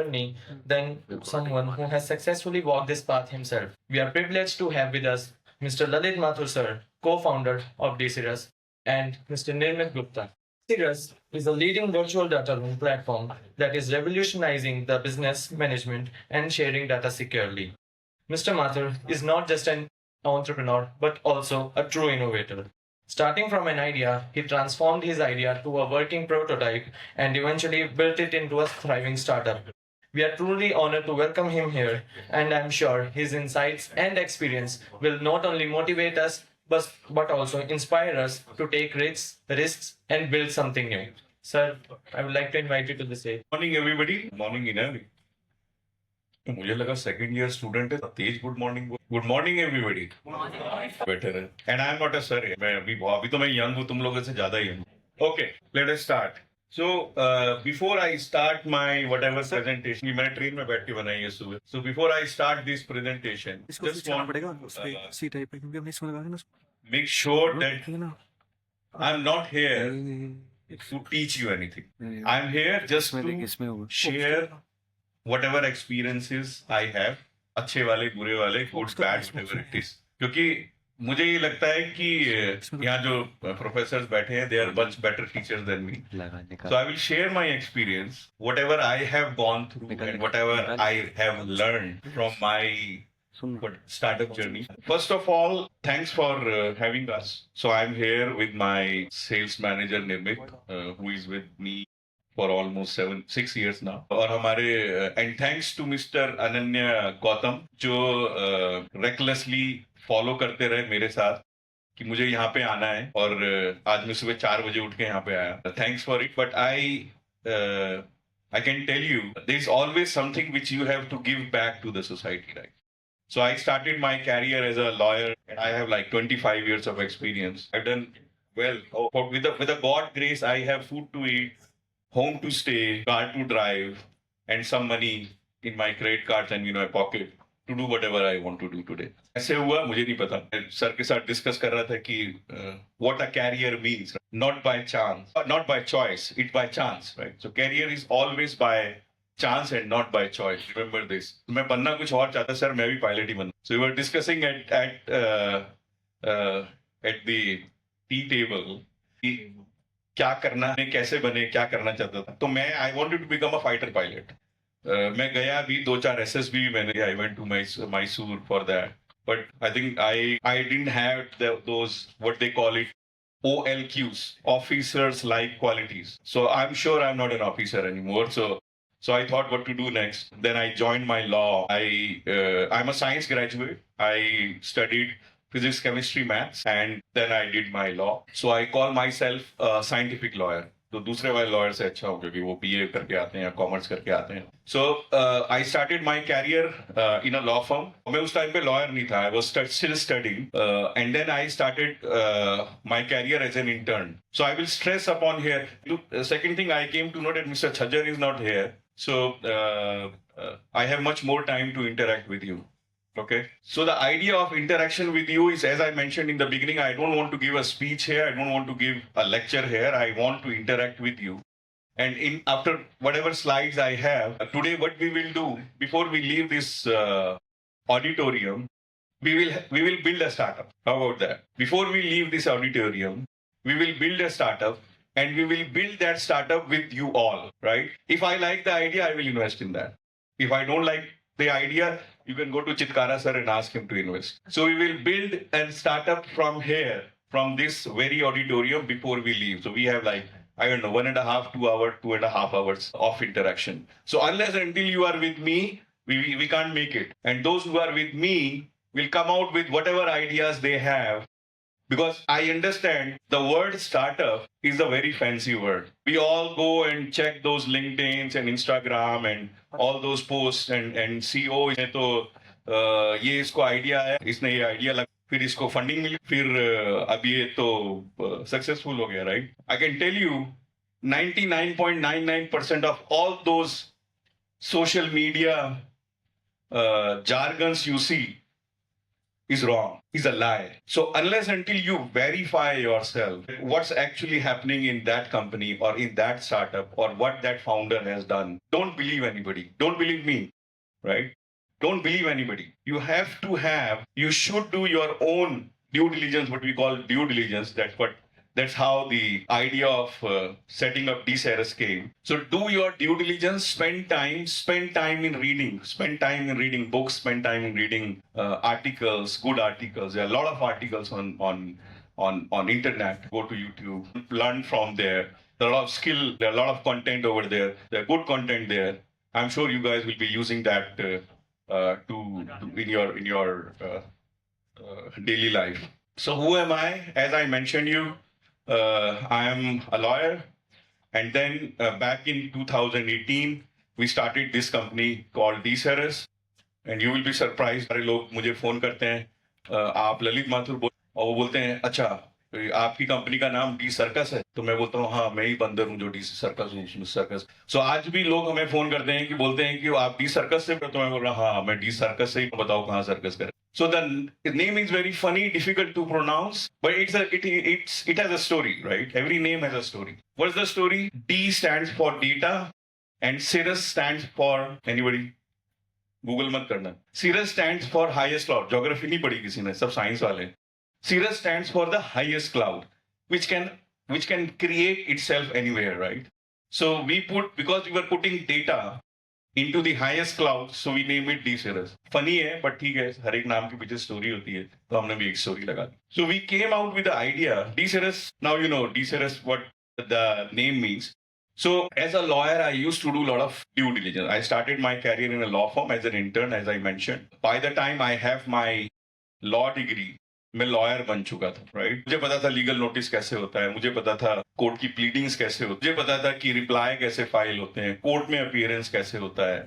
journey than someone who has successfully walked this path himself. We are privileged to have with us Mr. Lalit Mathur sir, co-founder of DCRUS, and Mr. Nirmit Gupta. DCRUS is a leading virtual data room platform that is revolutionizing the business management and sharing data securely. Mr. Mathur is not just an entrepreneur, but also a true innovator. Starting from an idea, he transformed his idea to a working prototype and eventually built it into a thriving startup. We are truly honored to welcome him here, and I'm sure his insights and experience will not only motivate us but also inspire us to take risks and build something new. Sir, I would like to invite you to the stage. Morning everybody. Morning Ina. मुझे लगा second year student है तेज good morning everybody better है and I am not a sir मैं अभी तो मैं young हूँ तुम लोगों से ज्यादा यंग हूँ okay let us start so before I start my whatever presentation मैंने ट्रेन में बैठ के बनाई है सुबह सो before I start this presentation just want पड़ेगा उस पे सी टाइप पे क्योंकि हमने इसमें लगा ना make sure that I am not here to teach you anything. I'm here just to share whatever experiences I have, अच्छे वाले बुरे वाले good bad whatever it is. क्योंकि मुझे ये लगता है कि यहाँ जो प्रोफेसर्स बैठे हैं they are much better teachers than me. So I will share my experience, whatever I have gone through and whatever I have learned from my startup journey. First of all, thanks for having us. So I'm here with my sales manager Nirmit, who is with me for almost 6 years now. और हमारे and thanks to Mr. Ananya Gautam जो recklessly follow करते रहे मेरे साथ कि मुझे यहाँ पे आना है और आज मैं सुबह 4 बजे उठ के यहाँ पे आया. Thanks for it, but I can tell you there is always something which you have to give back to the society, right? So I started my career as a lawyer and I have like 25 years of experience. I've done well. With a God grace, I have food to eat, home to stay, car to drive, and some money in my credit cards and my pocket to do whatever I want to do today. ऐसे हुआ मुझे नहीं पता. Sir के साथ discuss कर रहा था कि what a career means. Not by chance, not by choice. It's by chance, right? So career is always by chance and not by choice. Remember this. मैं बनना कुछ और चाहता सर मैं भी पायलट ही बनना. So we were discussing at the tea table कि क्या करना है कैसे बने क्या करना चाहता था. तो मैं I wanted to become a fighter pilot. मैं गया भी 2-4 SSB मैंने I went to Mysore for that. But I think I didn't have those what they call it OLQs, officers like qualities. So I'm sure I'm not an officer anymore. So I thought what to do next. Then I joined my law. I'm a science graduate. I studied physics, chemistry, maths, and then I did my law. So I call myself a scientific lawyer. तो दूसरे वाले lawyer से अच्छा हो क्योंकि वो BA करके आते हैं या कॉमर्स करके आते हैं. So I started my career in a law firm. मैं उस टाइम पे लॉयर नहीं था. I was still studying, and then I started my career as an intern. So I will stress upon here. Look, second thing I came to know that Mr. Chhajar is not here. So I have much more time to interact with you. Okay. So the idea of interaction with you is, as I mentioned in the beginning, I don't want to give a speech here. I don't want to give a lecture here. I want to interact with you. And after whatever slides I have, today what we will do, before we leave this auditorium, we will build a startup. How about that? Before we leave this auditorium, we will build a startup. And we will build that startup with you all, right? If I like the idea, I will invest in that. If I don't like the idea, you can go to Chitkara sir and ask him to invest. So we will build a startup from here, from this very auditorium before we leave. So we have like, I don't know, 2.5 hours of interaction. So unless until you are with me, we can't make it. And those who are with me will come out with whatever ideas they have. Because I understand the word startup is a very fancy word. We all go and check those LinkedIns and Instagram and all those posts and see, oh, इसने तो ये इसको idea है, इसने ये idea लगा, फिर इसको फंडिंग मिली, फिर अब ये तो सक्सेसफुल हो गया, right? I can tell you 99.99% of all those social media jargons you see is wrong, is a lie. So unless until you verify yourself what's actually happening in that company or in that startup or what that founder has done, don't believe anybody. Don't believe me, right? Don't believe anybody. You should do your own due diligence, what we call due diligence. That's how the idea of setting up DCRS came. So do your due diligence, spend time in reading books, spend time in reading articles, good articles. There are a lot of articles on internet. Go to YouTube, learn from there. There are a lot of skill, there are a lot of content over there. There are good content there. I'm sure you guys will be using that in your daily life. So who am I? As I mentioned you, I am a lawyer. And then back in 2018, we started this company called DCRS. And you will be surprised, सारे लोग मुझे phone करते हैं, आप ललित माथुर बोल, और वो बोलते हैं अच्छा आपकी कंपनी का नाम डी सर्कस है, तो मैं बोलता हूँ हाँ मैं ही बंदर हूँ जो डी सर्कस हूँ सर्कस. सो आज भी लोग हमें फोन करते हैं कि बोलते हैं कि आप डी सर्कस से, तो मैं बोल रहा हूँ हाँ मैं डी सर्कस से ही, बताओ कहाँ सर्कस करें. So the name is very funny, difficult to pronounce, but it has a story, right? Every name has a story. What is the story? D stands for data, and Cirrus stands for anybody? Google मत करना. Cirrus stands for highest cloud. Geography नहीं पढ़ी किसी ने, सब science वाले. Cirrus stands for the highest cloud, which can create itself anywhere, right? So because we were putting data into the highest cloud, so we name it DCRS. Funny है, but ठीक है, हर एक नाम के पीछे story होती है, तो हमने भी एक story लगा दी. So we came out with the idea, DCRS. Now you know DCRS what the name means. So as a lawyer, I used to do a lot of due diligence. I started my career in a law firm as an intern, as I mentioned. By the time I have my law degree, मैं lawyer बन चुका था, right. मुझे पता था legal notice कैसे होता है, मुझे पता था कोर्ट की प्लीडिंग्स कैसे होती है, मुझे पता था कि रिप्लाई कैसे फाइल होते हैं, कोर्ट में अपीयरेंस कैसे होता है,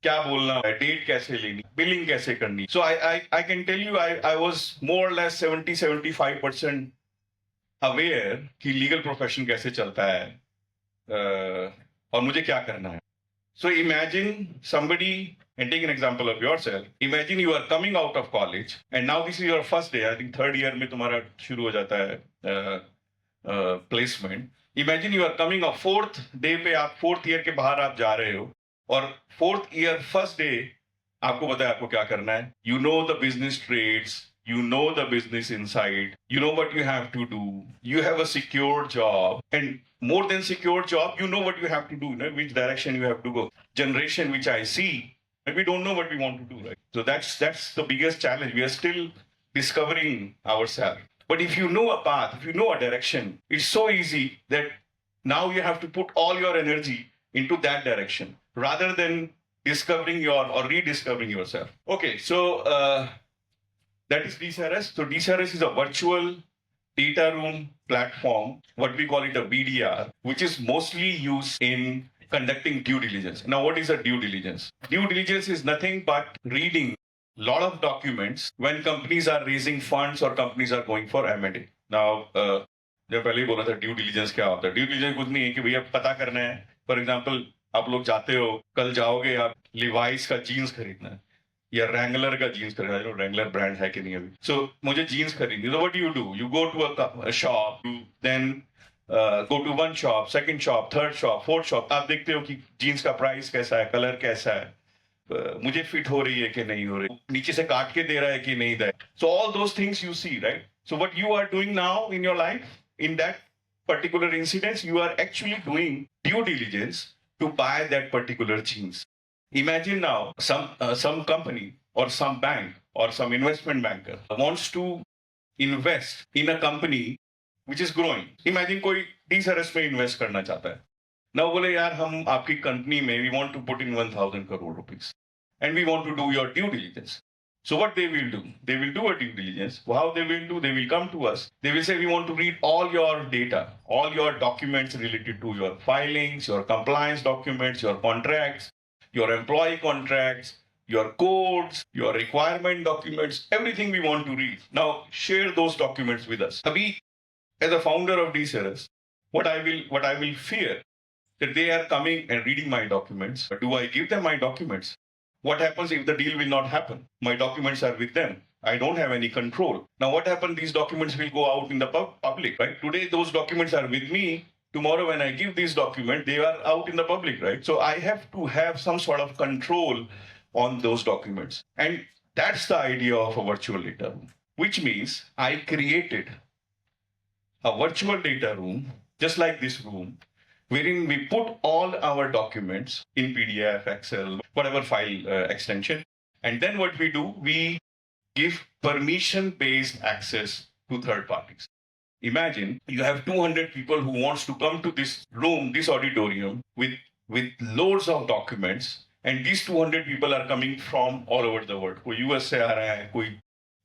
क्या बोलना है, डेट कैसे लेनी, बिलिंग कैसे करनी. So I can tell you I was more less 70-75% aware कि लीगल प्रोफेशन कैसे चलता है और मुझे क्या करना है. So imagine somebody, and take an example of yourself. Imagine you are coming out of college, and now this is your first day. I think third year में तुम्हारा शुरू हो जाता है placement. Imagine you are coming out fourth day पे, आप fourth year के बाहर आप जा रहे हो, और fourth year first day आपको पता है आपको क्या करना है. You know the business trades. You know the business inside. You know what you have to do. You have a secure job. And more than secure job, you know what you have to do, which direction you have to go. Generation which I see, and we don't know what we want to do, right? So that's the biggest challenge. We are still discovering ourselves. But if you know a path, if you know a direction, it's so easy that now you have to put all your energy into that direction rather than discovering or rediscovering yourself. Okay, so that is DCRS. So DCRS is a virtual data room platform, what we call it a BDR, which is mostly used in conducting due diligence. Now, what is a due diligence? Due diligence is nothing but reading a lot of documents when companies are raising funds or companies are going for M&A. Now, जब पहले ही बोला था due diligence क्या होता है. Due diligence कुछ नहीं है कि भैया पता करना है. फॉर एग्जाम्पल आप लोग जाते हो, कल जाओगे आप लिवाइस का जीन्स खरीदना है या रैंगलर का जीन्स खरीदना है. रैंगलर ब्रांड है कि नहीं अभी. सो मुझे जीन्स खरीदनी. So what do? You go to a shop, you then go to one shop, second shop, third shop, fourth shop. आप देखते हो कि जीन्स का प्राइस कैसा है, कलर कैसा है, मुझे फिट हो रही है कि नहीं हो रही, नीचे से काट के दे रहा है कि नहीं दे. So all those things you see, right? So what you are doing now in your life, in that particular incident, you are actually doing due diligence to buy that particular jeans. Imagine now some company or some bank or some investment banker wants to invest in a company which is growing. Imagine कोई DCRS में invest करना चाहता है. Now बोले यार हम आपकी company में we want to put in 1,000 crore rupees and we want to do your due diligence. So what they will do? They will do a due diligence. How they will do? They will come to us. They will say, we want to read all your data, all your documents related to your filings, your compliance documents, your contracts, your employee contracts, your codes, your requirement documents, everything we want to read. Now, share those documents with us. Abhi, as a founder of DCRS, what I will fear that they are coming and reading my documents. Do I give them my documents? What happens if the deal will not happen? My documents are with them. I don't have any control. Now, what happens? These documents will go out in the public, right? Today, those documents are with me. Tomorrow, when I give these documents, they are out in the public, right? So I have to have some sort of control on those documents. And that's the idea of a virtual data room, which means I created a virtual data room, just like this room, wherein we put all our documents in PDF, Excel, whatever file extension. And then what we do, we give permission-based access to third parties. Imagine you have 200 people who wants to come to this room, this auditorium with loads of documents, and these 200 people are coming from all over the world. कोई US से आ रहा है, कोई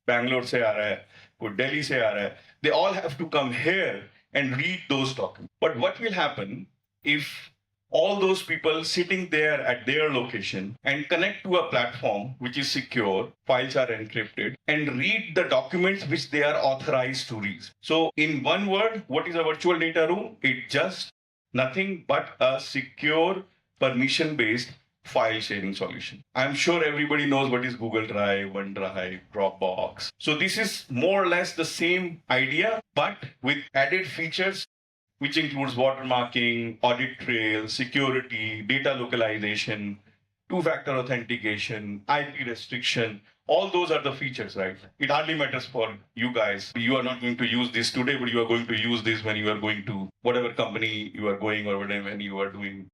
Bangalore से आ रहा है, कोई Delhi से आ रहा है. They all have to come here and read those documents. But what will happen if all those people sitting there at their location and connect to a platform which is secure, files are encrypted, and read the documents which they are authorized to read? So in one word, what is a virtual data room? It's just nothing but a secure, permission-based file sharing solution. I'm sure everybody knows what is Google Drive, OneDrive, Dropbox. So this is more or less the same idea, but with added features, which includes watermarking, audit trail, security, data localization, two-factor authentication, IP restriction. All those are the features, right? It hardly matters for you guys. You are not going to use this today, but you are going to use this when you are going to whatever company you are going or whatever, when you are doing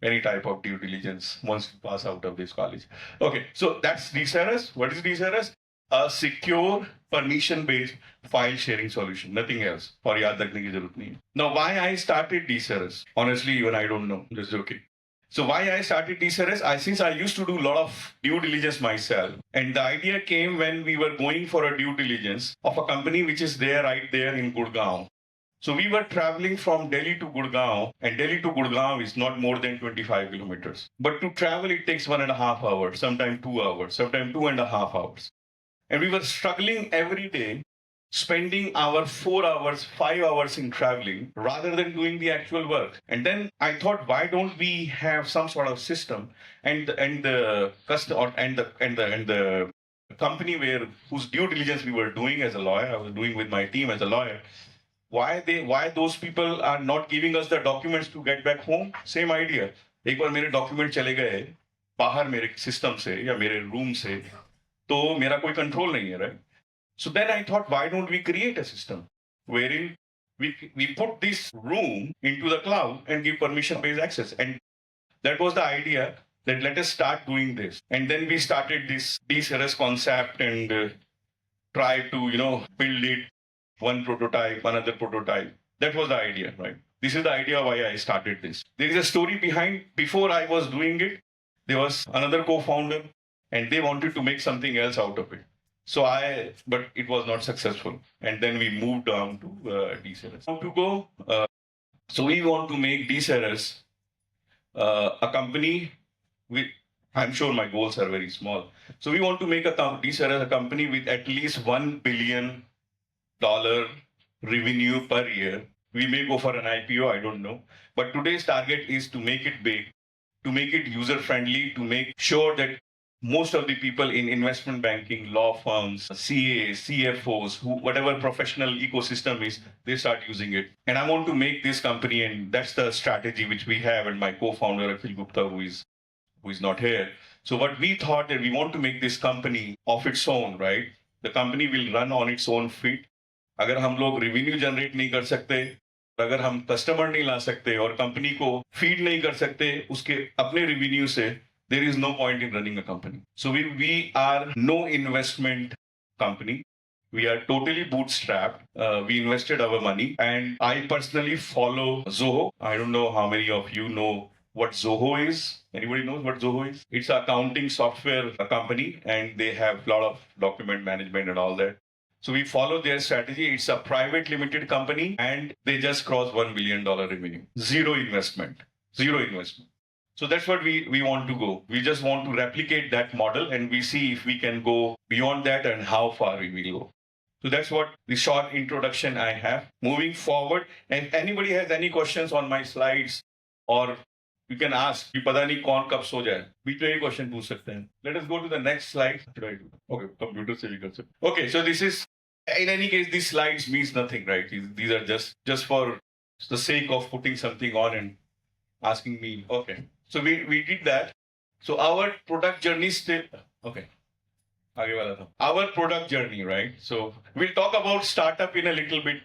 any type of due diligence once you pass out of this college. Okay, so that's DSRS. What is DSRS? A secure, permission-based file sharing solution. Nothing else. For yaad rakhne ki zarurat nahi. Now, why I started DSRS? Honestly, even I don't know. Just okay. So why I started DSRS? Since I used to do a lot of due diligence myself, and the idea came when we were going for a due diligence of a company which is there right there in Gurgaon. So we were traveling from Delhi to Gurgaon, and Delhi to Gurgaon is not more than 25 kilometers. But to travel, it takes 1.5 hours, sometimes 2 hours, sometimes 2.5 hours. And we were struggling every day, spending our 4 hours, 5 hours in traveling rather than doing the actual work. And then I thought, why don't we have some sort of system? And the customer and the company whose due diligence we were doing as a lawyer, I was doing with my team as a lawyer. Why those people are not giving us the documents to get back home? Same idea. एक बार मेरे document चले गए बाहर मेरे system से या मेरे room से, तो मेरा कोई कंट्रोल नहीं है, right? So then I thought, why don't we create a system wherein we put this room into the cloud and give permission-based access? And that was the idea, that let us start doing this. And then we started this DSRS concept and tried to, build it. One prototype, another prototype. That was the idea, right? This is the idea why I started this. There is a story behind. Before I was doing it, there was another co-founder, and they wanted to make something else out of it. But it was not successful. And then we moved on to DSRS. How to go? So we want to make DSRS a company with, I'm sure my goals are very small. So we want to make DSRS a company with at least $1 billion revenue per year. We may go for an IPO, I don't know. But today's target is to make it big, to make it user-friendly, to make sure that most of the people in investment banking, law firms, CAs, CFOs, whatever professional ecosystem is, they start using it. And I want to make this company, and that's the strategy which we have, and my co-founder, Akhil Gupta, who is not here. So what we thought, that we want to make this company of its own, right? The company will run on its own feet. अगर हम लोग revenue generate नहीं कर सकते, अगर हम customer नहीं ला सकते और company को feed नहीं कर सकते उसके अपने revenue से, there is no point in running a company. So we are no investment company. We are totally bootstrapped. We invested our money, and I personally follow Zoho. I don't know how many of you know what Zoho is. Anybody knows what Zoho is? It's an accounting software company, and they have a lot of document management and all that. So we follow their strategy. It's a private limited company, and they just crossed $1 billion revenue. Zero investment. So that's what we want to go. We just want to replicate that model, and we see if we can go beyond that and how far we will go. So that's what the short introduction I have. Moving forward, and anybody has any questions on my slides or You can ask कि पता नहीं कौन कब सो जाए, बीच में ही question पूछ सकते हैं. Let us go to the next slide. Should I do? Okay, computer से भी कर सकते. Okay, so this is, in any case, these slides means nothing, right? These are just for the sake of putting something on and asking me. Okay, so we did that. So our product journey still okay. आगे वाला था. Our product journey, right? So we'll talk about startup in a little bit.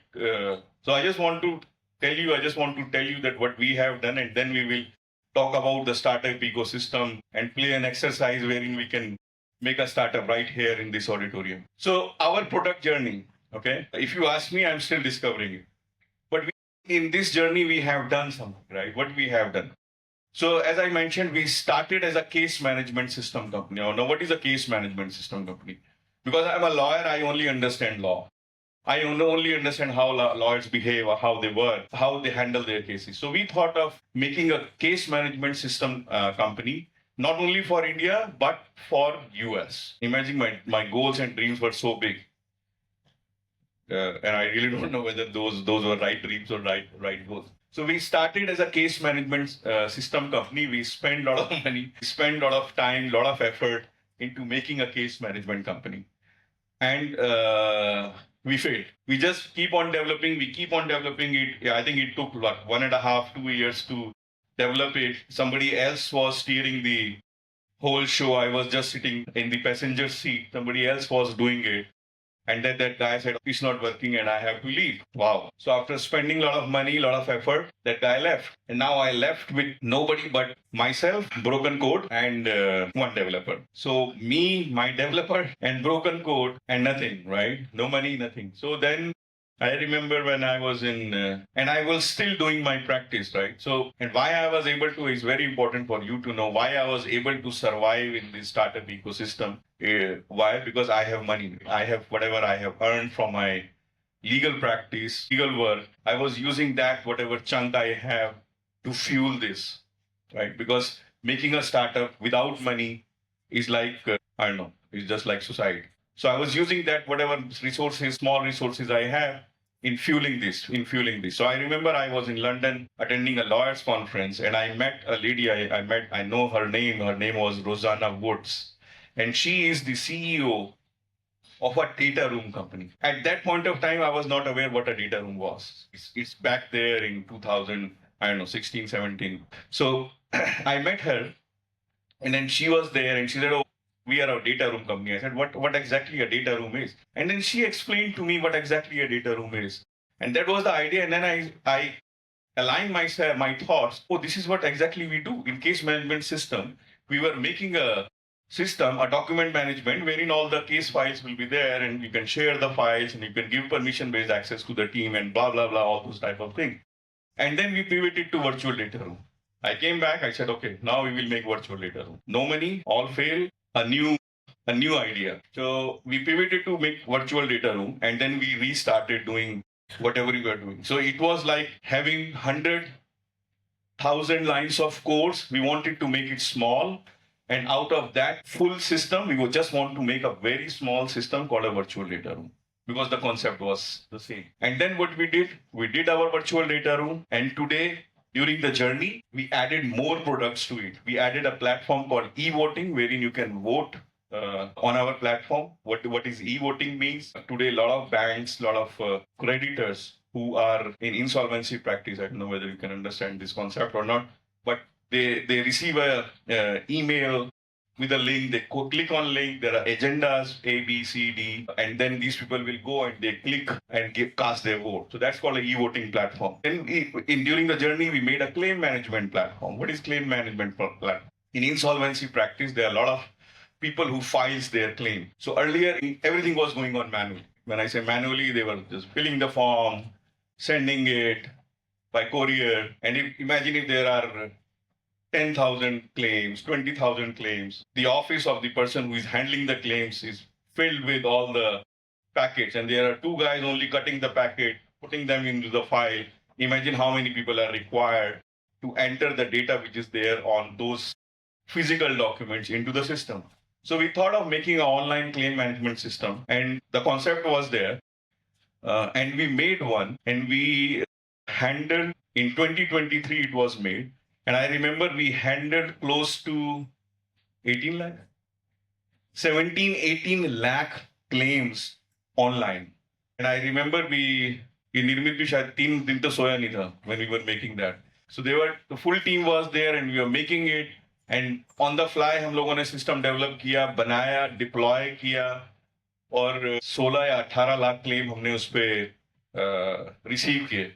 So I just want to tell you that what we have done, and then we will talk about the startup ecosystem and play an exercise wherein we can make a startup right here in this auditorium. So our product journey, okay? If you ask me, I'm still discovering it. But in this journey, we have done something, right? What we have done. So as I mentioned, we started as a case management system company. Now, what is a case management system company? Because I'm a lawyer, I only understand law. I only understand how lawyers behave, or how they work, how they handle their cases. So we thought of making a case management system company, not only for India, but for US. Imagine my goals and dreams were so big. And I really don't know whether those were right dreams or right goals. So we started as a case management system company. We spent a lot of money, spent a lot of time, a lot of effort into making a case management company. And we failed. We just keep on developing. We keep on developing it. Yeah, I think it took like 1.5, 2 years to develop it. Somebody else was steering the whole show. I was just sitting in the passenger seat. Somebody else was doing it. And then that guy said, it's not working and I have to leave. Wow. So after spending a lot of money, a lot of effort, that guy left. And now I left with nobody but myself, broken code, and one developer. So me, my developer, and broken code, and nothing, right? No money, nothing. So then I remember when I was in, and I was still doing my practice, right? So, and why I was able to is very important for you to know why I was able to survive in this startup ecosystem. Why? Because I have money. I have whatever I have earned from my legal practice, legal work. I was using that, whatever chunk I have, to fuel this, right? Because making a startup without money is like, I don't know, it's just like suicide. So I was using that, whatever resources, small resources I have, in fueling this. So I remember I was in London attending a lawyers conference, and I met a lady. I know her name. Her name was Rosanna Woods, and she is the CEO of a data room company. At that point of time, I was not aware what a data room was. It's back there in 2000, I don't know, 16, 17. So I met her, and then she was there, and she said, "Oh, we are a data room company." I said, what exactly a data room is? And then she explained to me what exactly a data room is. And that was the idea. And then I aligned my thoughts. Oh, this is what exactly we do. In case management system, we were making a system, a document management, wherein all the case files will be there, and you can share the files, and you can give permission-based access to the team, and blah, blah, blah, all those type of things. And then we pivoted to virtual data room. I came back, I said, okay, now we will make virtual data room. No money, all fail. A new idea. So we pivoted to make virtual data room, and then we restarted doing whatever we were doing. So it was like having 100,000 lines of codes. We wanted to make it small, and out of that full system, we would just want to make a very small system called a virtual data room, because the concept was the same. And then what we did our virtual data room, and today, during the journey, we added more products to it. We added a platform called e-voting, wherein you can vote on our platform. What is e-voting means? Today, a lot of banks, a lot of creditors who are in insolvency practice, I don't know whether you can understand this concept or not, but they receive a email with a link. They click on link. There are agendas A, B, C, D, and then these people will go and they click and cast their vote. So that's called an e-voting platform. Then during the journey, we made a claim management platform. What is claim management platform? In insolvency practice, there are a lot of people who files their claim. So earlier, everything was going on manually. When I say manually, they were just filling the form, sending it by courier. And imagine if there are 10,000 claims, 20,000 claims. The office of the person who is handling the claims is filled with all the packets, and there are two guys only cutting the packet, putting them into the file. Imagine how many people are required to enter the data which is there on those physical documents into the system. So we thought of making an online claim management system, and the concept was there. And we made one, and we handled, in 2023 it was made. And I remember we handled close to 18 lakh, 17, 18 lakh claims online. And I remember Nirmit bhi shayad 3 din to soya nahi tha when we were making that. So the full team was there and we were making it. And on the fly हम लोगों ने system develop किया, बनाया, deploy किया और 16 या 18 lakh claim हमने उस पे receive किए.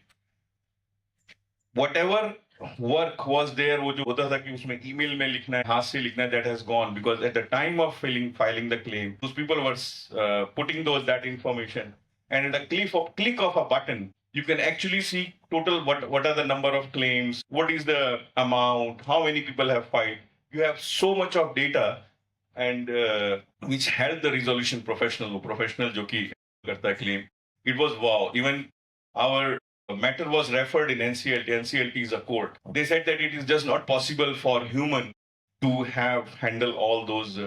Whatever work was there, वो जो होता था कि उसमें email में लिखना है, हाथ से लिखना है, that has gone because at the time of filing the claim, those people were putting that information, and at the click of a button, you can actually see total what are the number of claims, what is the amount, how many people have filed. You have so much of data, and which help the resolution professional जो कि करता है claim. It was wow. Even our matter was referred in NCLT. NCLT is a court. They said that it is just not possible for human to handle all those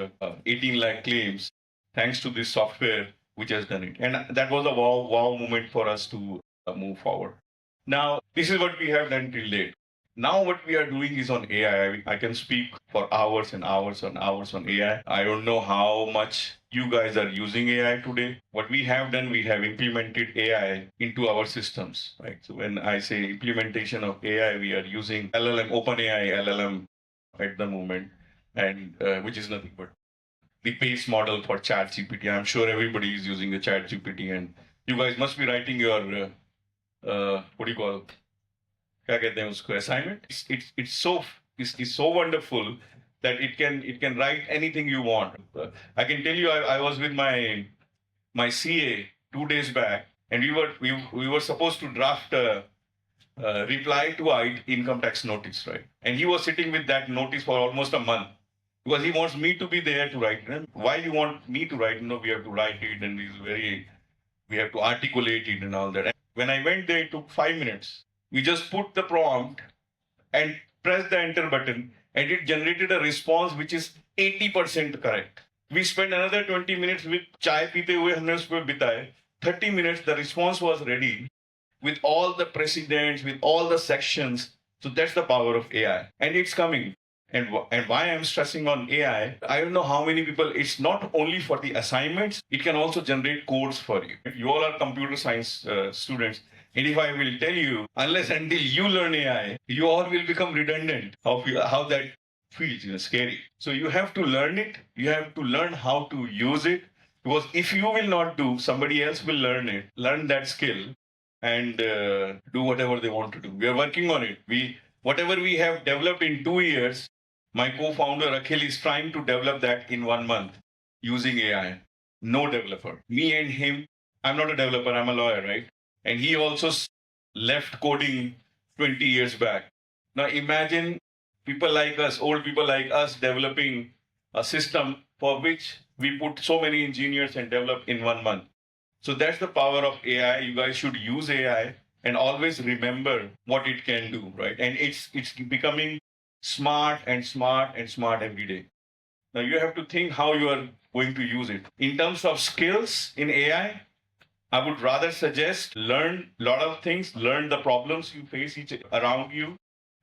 18 lakh claims thanks to this software which has done it. And that was a wow moment for us to move forward. Now, this is what we have done till date. Now what we are doing is on AI. I can speak for hours and hours and hours on AI. I don't know how much you guys are using AI today. What we have done, we have implemented AI into our systems, right? So when I say implementation of AI, we are using LLM, OpenAI LLM at the moment, and which is nothing but the base model for ChatGPT. I'm sure everybody is using the ChatGPT, and you guys must be writing your what do you call it? क्या कहते हैं उसको assignment. It's so wonderful that it can write anything you want. I can tell you, I was with my CA 2 days back, and we were supposed to draft a reply to income tax notice, right? And he was sitting with that notice for almost a month because he wants me to be there to write it. Why you want me to write? No, we have to write it, and we have to articulate it and all that. And when I went there, it took 5 minutes. We just put the prompt and press the enter button, and it generated a response which is 80% correct. We spent another 20 minutes with chai pite hue humne us pe bitaye. 30 minutes, the response was ready with all the precedents, with all the sections. So that's the power of AI, and it's coming. And why I'm stressing on AI, I don't know how many people, it's not only for the assignments, it can also generate codes for you. You all are computer science students. And if I will tell you, unless until you learn AI, you all will become redundant. How that feels, scary. So you have to learn it. You have to learn how to use it. Because if you will not do, somebody else will learn that skill, and do whatever they want to do. We are working on it. Whatever we have developed in 2 years, my co-founder Akhil is trying to develop that in 1 month using AI. No developer. Me and him, I'm not a developer, I'm a lawyer, right? And he also left coding 20 years back. Now imagine people like us, old people like us, developing a system for which we put so many engineers and develop in 1 month. So that's the power of AI. You guys should use AI and always remember what it can do, right? And it's becoming smart and smart and smart every day. Now you have to think how you are going to use it. In terms of skills in AI, I would rather suggest learn a lot of things, learn the problems you face around you,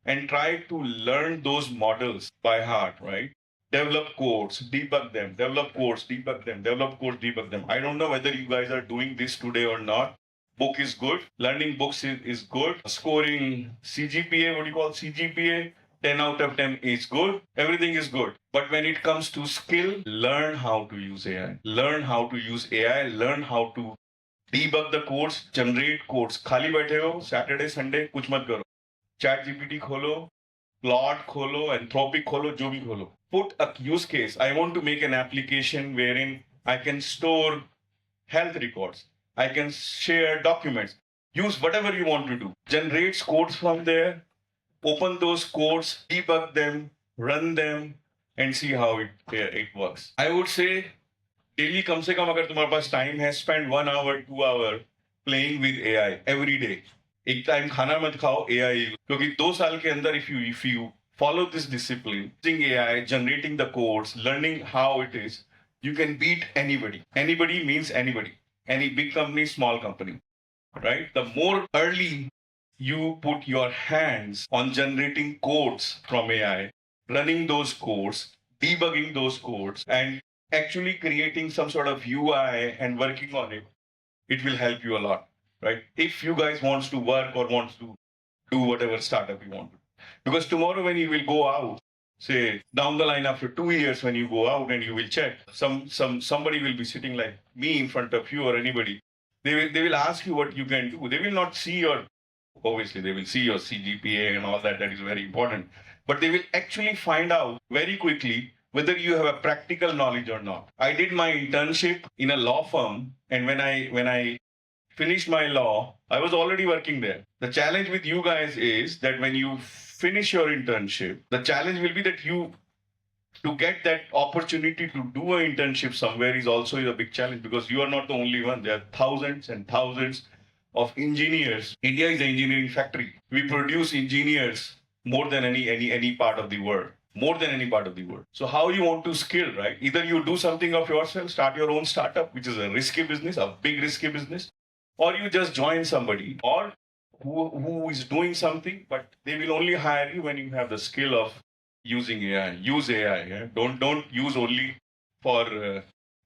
and try to learn those models by heart, right? Develop codes, debug them, develop codes, debug them, develop codes, debug them. I don't know whether you guys are doing this today or not. Book is good. Learning books is good. Scoring CGPA, what do you call CGPA? 10 out of 10 is good. Everything is good. But when it comes to skill, learn how to use AI. Learn how to use AI. Learn how to debug the codes, generate codes. खाली बैठे हो Saturday, Sunday कुछ मत करो. ChatGPT खोलो, Claude खोलो, Anthropic खोलो, जो भी खोलो. Put a use case. I want to make an application wherein I can store health records. I can share documents. Use whatever you want to do. Generates codes from there. Open those codes, debug them, run them, and see how it works. I would say daily कम से कम अगर तुम्हारे पास time है, spend 1 hour, 2 hour playing with AI every day. एक time खाना मत खाओ AI, क्योंकि 2 साल के अंदर if you follow this discipline, using AI, generating the codes, learning how it is, you can beat anybody. Anybody means anybody. Any big company, small company, right? The more early you put your hands on generating codes from AI, running those codes, debugging those codes, and actually creating some sort of UI and working on it, it will help you a lot, right? If you guys wants to work or wants to do whatever startup you want to. Because tomorrow when you will go out, say down the line after 2 years when you go out and you will check, somebody will be sitting like me in front of you or anybody. They will ask you what you can do. They will not see your, obviously they will see your CGPA and all that, that is very important. But they will actually find out very quickly whether you have a practical knowledge or not. I did my internship in a law firm, and when I finished my law, I was already working there. The challenge with you guys is that when you finish your internship, the challenge will be that you to get that opportunity to do an internship somewhere is also a big challenge, because you are not the only one. There are thousands and thousands of engineers. India is an engineering factory. We produce engineers more than any part of the world. More than any part of the world. So how you want to skill, right? Either you do something of yourself, start your own startup, which is a risky business, a big risky business, or you just join somebody or who is doing something, but they will only hire you when you have the skill of using AI. Use AI. Yeah? Don't use only for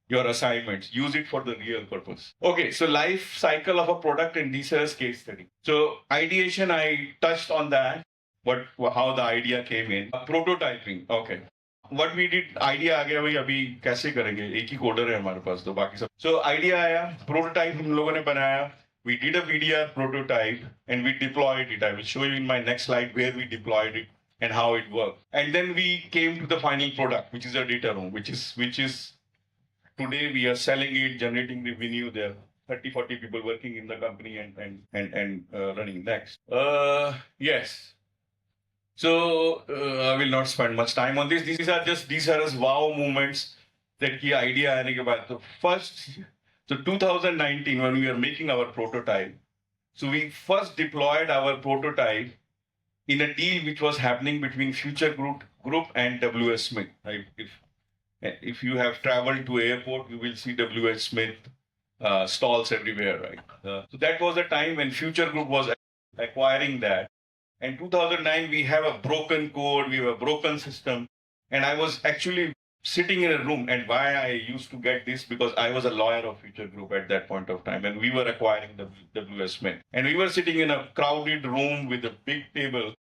your assignments. Use it for the real purpose. Okay, so life cycle of a product in DCRS case study. So ideation, I touched on that. How the idea came in. Prototyping. Okay. What we did, idea आ गया भाई अभी कैसे करेंगे, एक ही coder है हमारे पास तो बाकी सब. So idea आया, prototype हम लोगों ने बनाया. We did a VDR prototype and we deployed it. I will show you in my next slide where we deployed it and how it worked. And then we came to the final product, which is a data room, which is today we are selling it, generating revenue. There are 30-40 people working in the company and running next. Yes. So I will not spend much time on this. These are as wow moments that key idea आने के बाद. So 2019 when we were making our prototype, so we first deployed our prototype in a deal which was happening between Future Group and WS Smith. If you have traveled to airport, you will see WS Smith stalls everywhere, right? So that was the time when Future Group was acquiring that. In 2009, we have a broken code, we have a broken system. And I was actually sitting in a room. And why I used to get this, because I was a lawyer of Future Group at that point of time. And we were acquiring WS Smith. And we were sitting in a crowded room with a big table.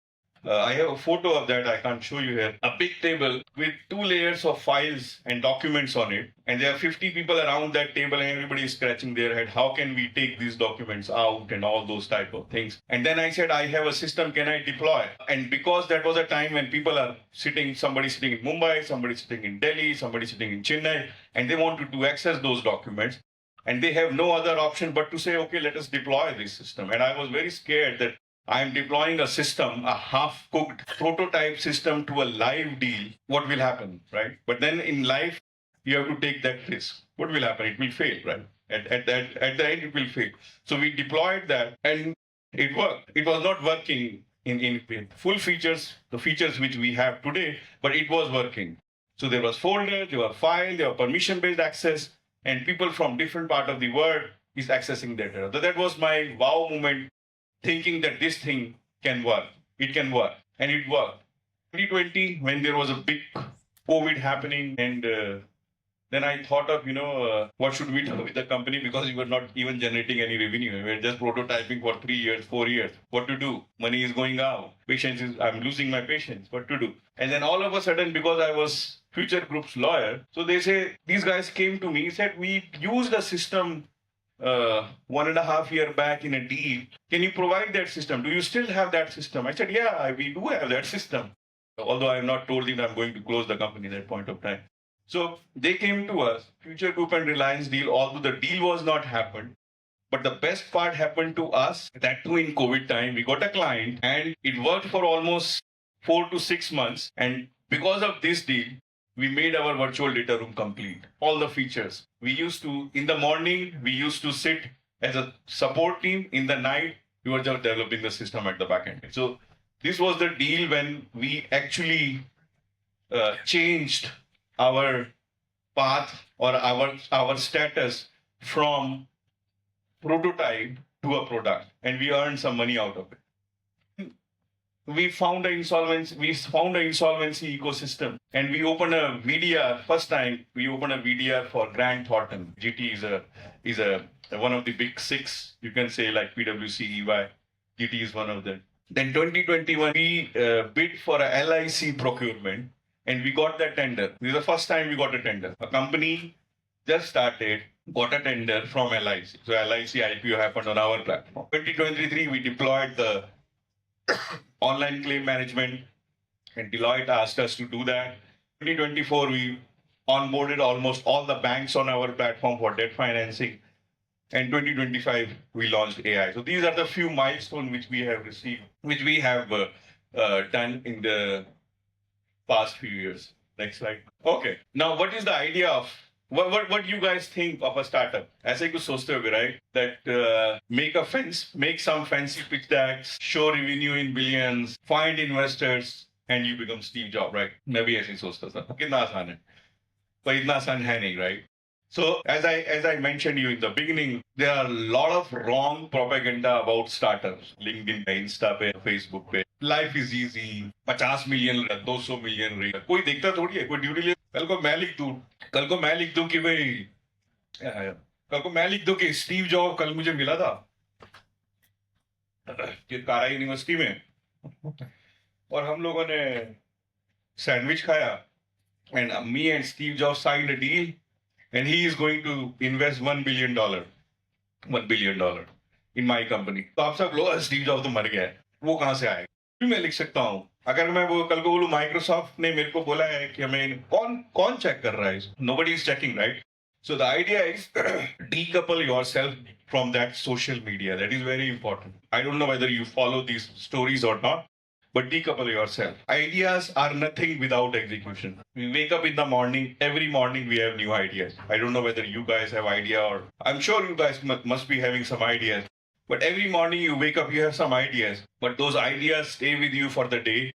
I have a photo of that. I can't show you here. A big table with 2 layers of files and documents on it. And there are 50 people around that table and everybody is scratching their head. How can we take these documents out and all those type of things? And then I said, I have a system. Can I deploy? And because that was a time when people are sitting, somebody sitting in Mumbai, somebody sitting in Delhi, somebody sitting in Chennai, and they wanted to access those documents. And they have no other option but to say, okay, let us deploy this system. And I was very scared that I am deploying a system, a half-cooked prototype system to a live deal. What will happen, right? But then in life, you have to take that risk. What will happen? It will fail, right? At the end, it will fail. So we deployed that and it worked. It was not working in full features, the features which we have today, but it was working. So there was folder, there were file, there were permission-based access, and people from different part of the world is accessing that data. So that was my wow moment, thinking that this thing can work. It can work. And it worked. 2020, when there was a big COVID happening, and then I thought of, what should we do with the company, because we were not even generating any revenue. We were just prototyping for 3 years, 4 years. What to do? Money is going out. I'm losing my patience. What to do? And then all of a sudden, because I was Future Group's lawyer, so they say, these guys came to me, said, we used a system 1.5 years back in a deal. Can you provide that system? Do you still have that system? I said, yeah, we do have that system. Although I have not told them I'm going to close the company at that point of time. So they came to us, Future Group and Reliance deal, although the deal was not happened. But the best part happened to us, that too in COVID time. We got a client and it worked for almost 4 to 6 months. And because of this deal, we made our virtual data room complete. All the features. We used to, in the morning, we used to sit as a support team. In the night, we were just developing the system at the back end. So this was the deal when we actually changed our path or our status from prototype to a product. And we earned some money out of it. we found an insolvency ecosystem, and we opened a VDR. First time we opened a VDR for Grant Thornton. GT is a one of the big six. You can say like PwC, EY. GT is one of them. Then 2021 we bid for a LIC procurement, and we got that tender. This is the first time we got a tender. A company just started, got a tender from LIC. So LIC IPO happened on our platform. 2023 we deployed the online claim management, and Deloitte asked us to do that. 2024, we onboarded almost all the banks on our platform for debt financing. And 2025, we launched AI. So these are the few milestones which we have received, which we have done in the past few years. Next slide. Okay. Now, what is the idea of what you guys think of a startup? ऐसे कुछ सोचते होगे, right? That make some fancy pitch decks, show revenue in billions, find investors, and you become Steve Jobs, right? मैं भी ऐसे ही सोचता था. कितना आसान है? पर इतना आसान है नहीं, right? So as I mentioned you in the beginning, there are a lot of wrong propaganda about startups. LinkedIn पे, Insta पे, Facebook पे. Life is easy. 50 million, 200 million rate. कोई देखता थोड़ी है, कोई ड्यूटी ले. कल को मैं लिख दूं कि भाई, कल को मैं लिख दूं कि स्टीव जॉब कल मुझे मिला था कारा यूनिवर्सिटी में, और हम लोगों ने सैंडविच खाया, and me and Steve Jobs signed a deal, and he is going to invest $1 billion in my company. तो आप सब लोग स्टीव जॉब तो मर गया है, वो कहाँ से आएगा? फिर मैं लिख सकता हूँ. अगर मैं वो कल को बोलूँ माइक्रोसॉफ्ट ने मेरे को बोला है कि हमें कौन चेक कर रहा है? Nobody is checking, right? So the idea is decouple yourself from that social media. That is very important. I don't know whether you follow these stories or not, but decouple yourself. Ideas are nothing without execution. We wake up in the morning, every morning we have new ideas. I don't know whether you guys have idea, or I'm sure you guys must be having some ideas. But every morning you wake up, you have some ideas. But those ideas stay with you for the day.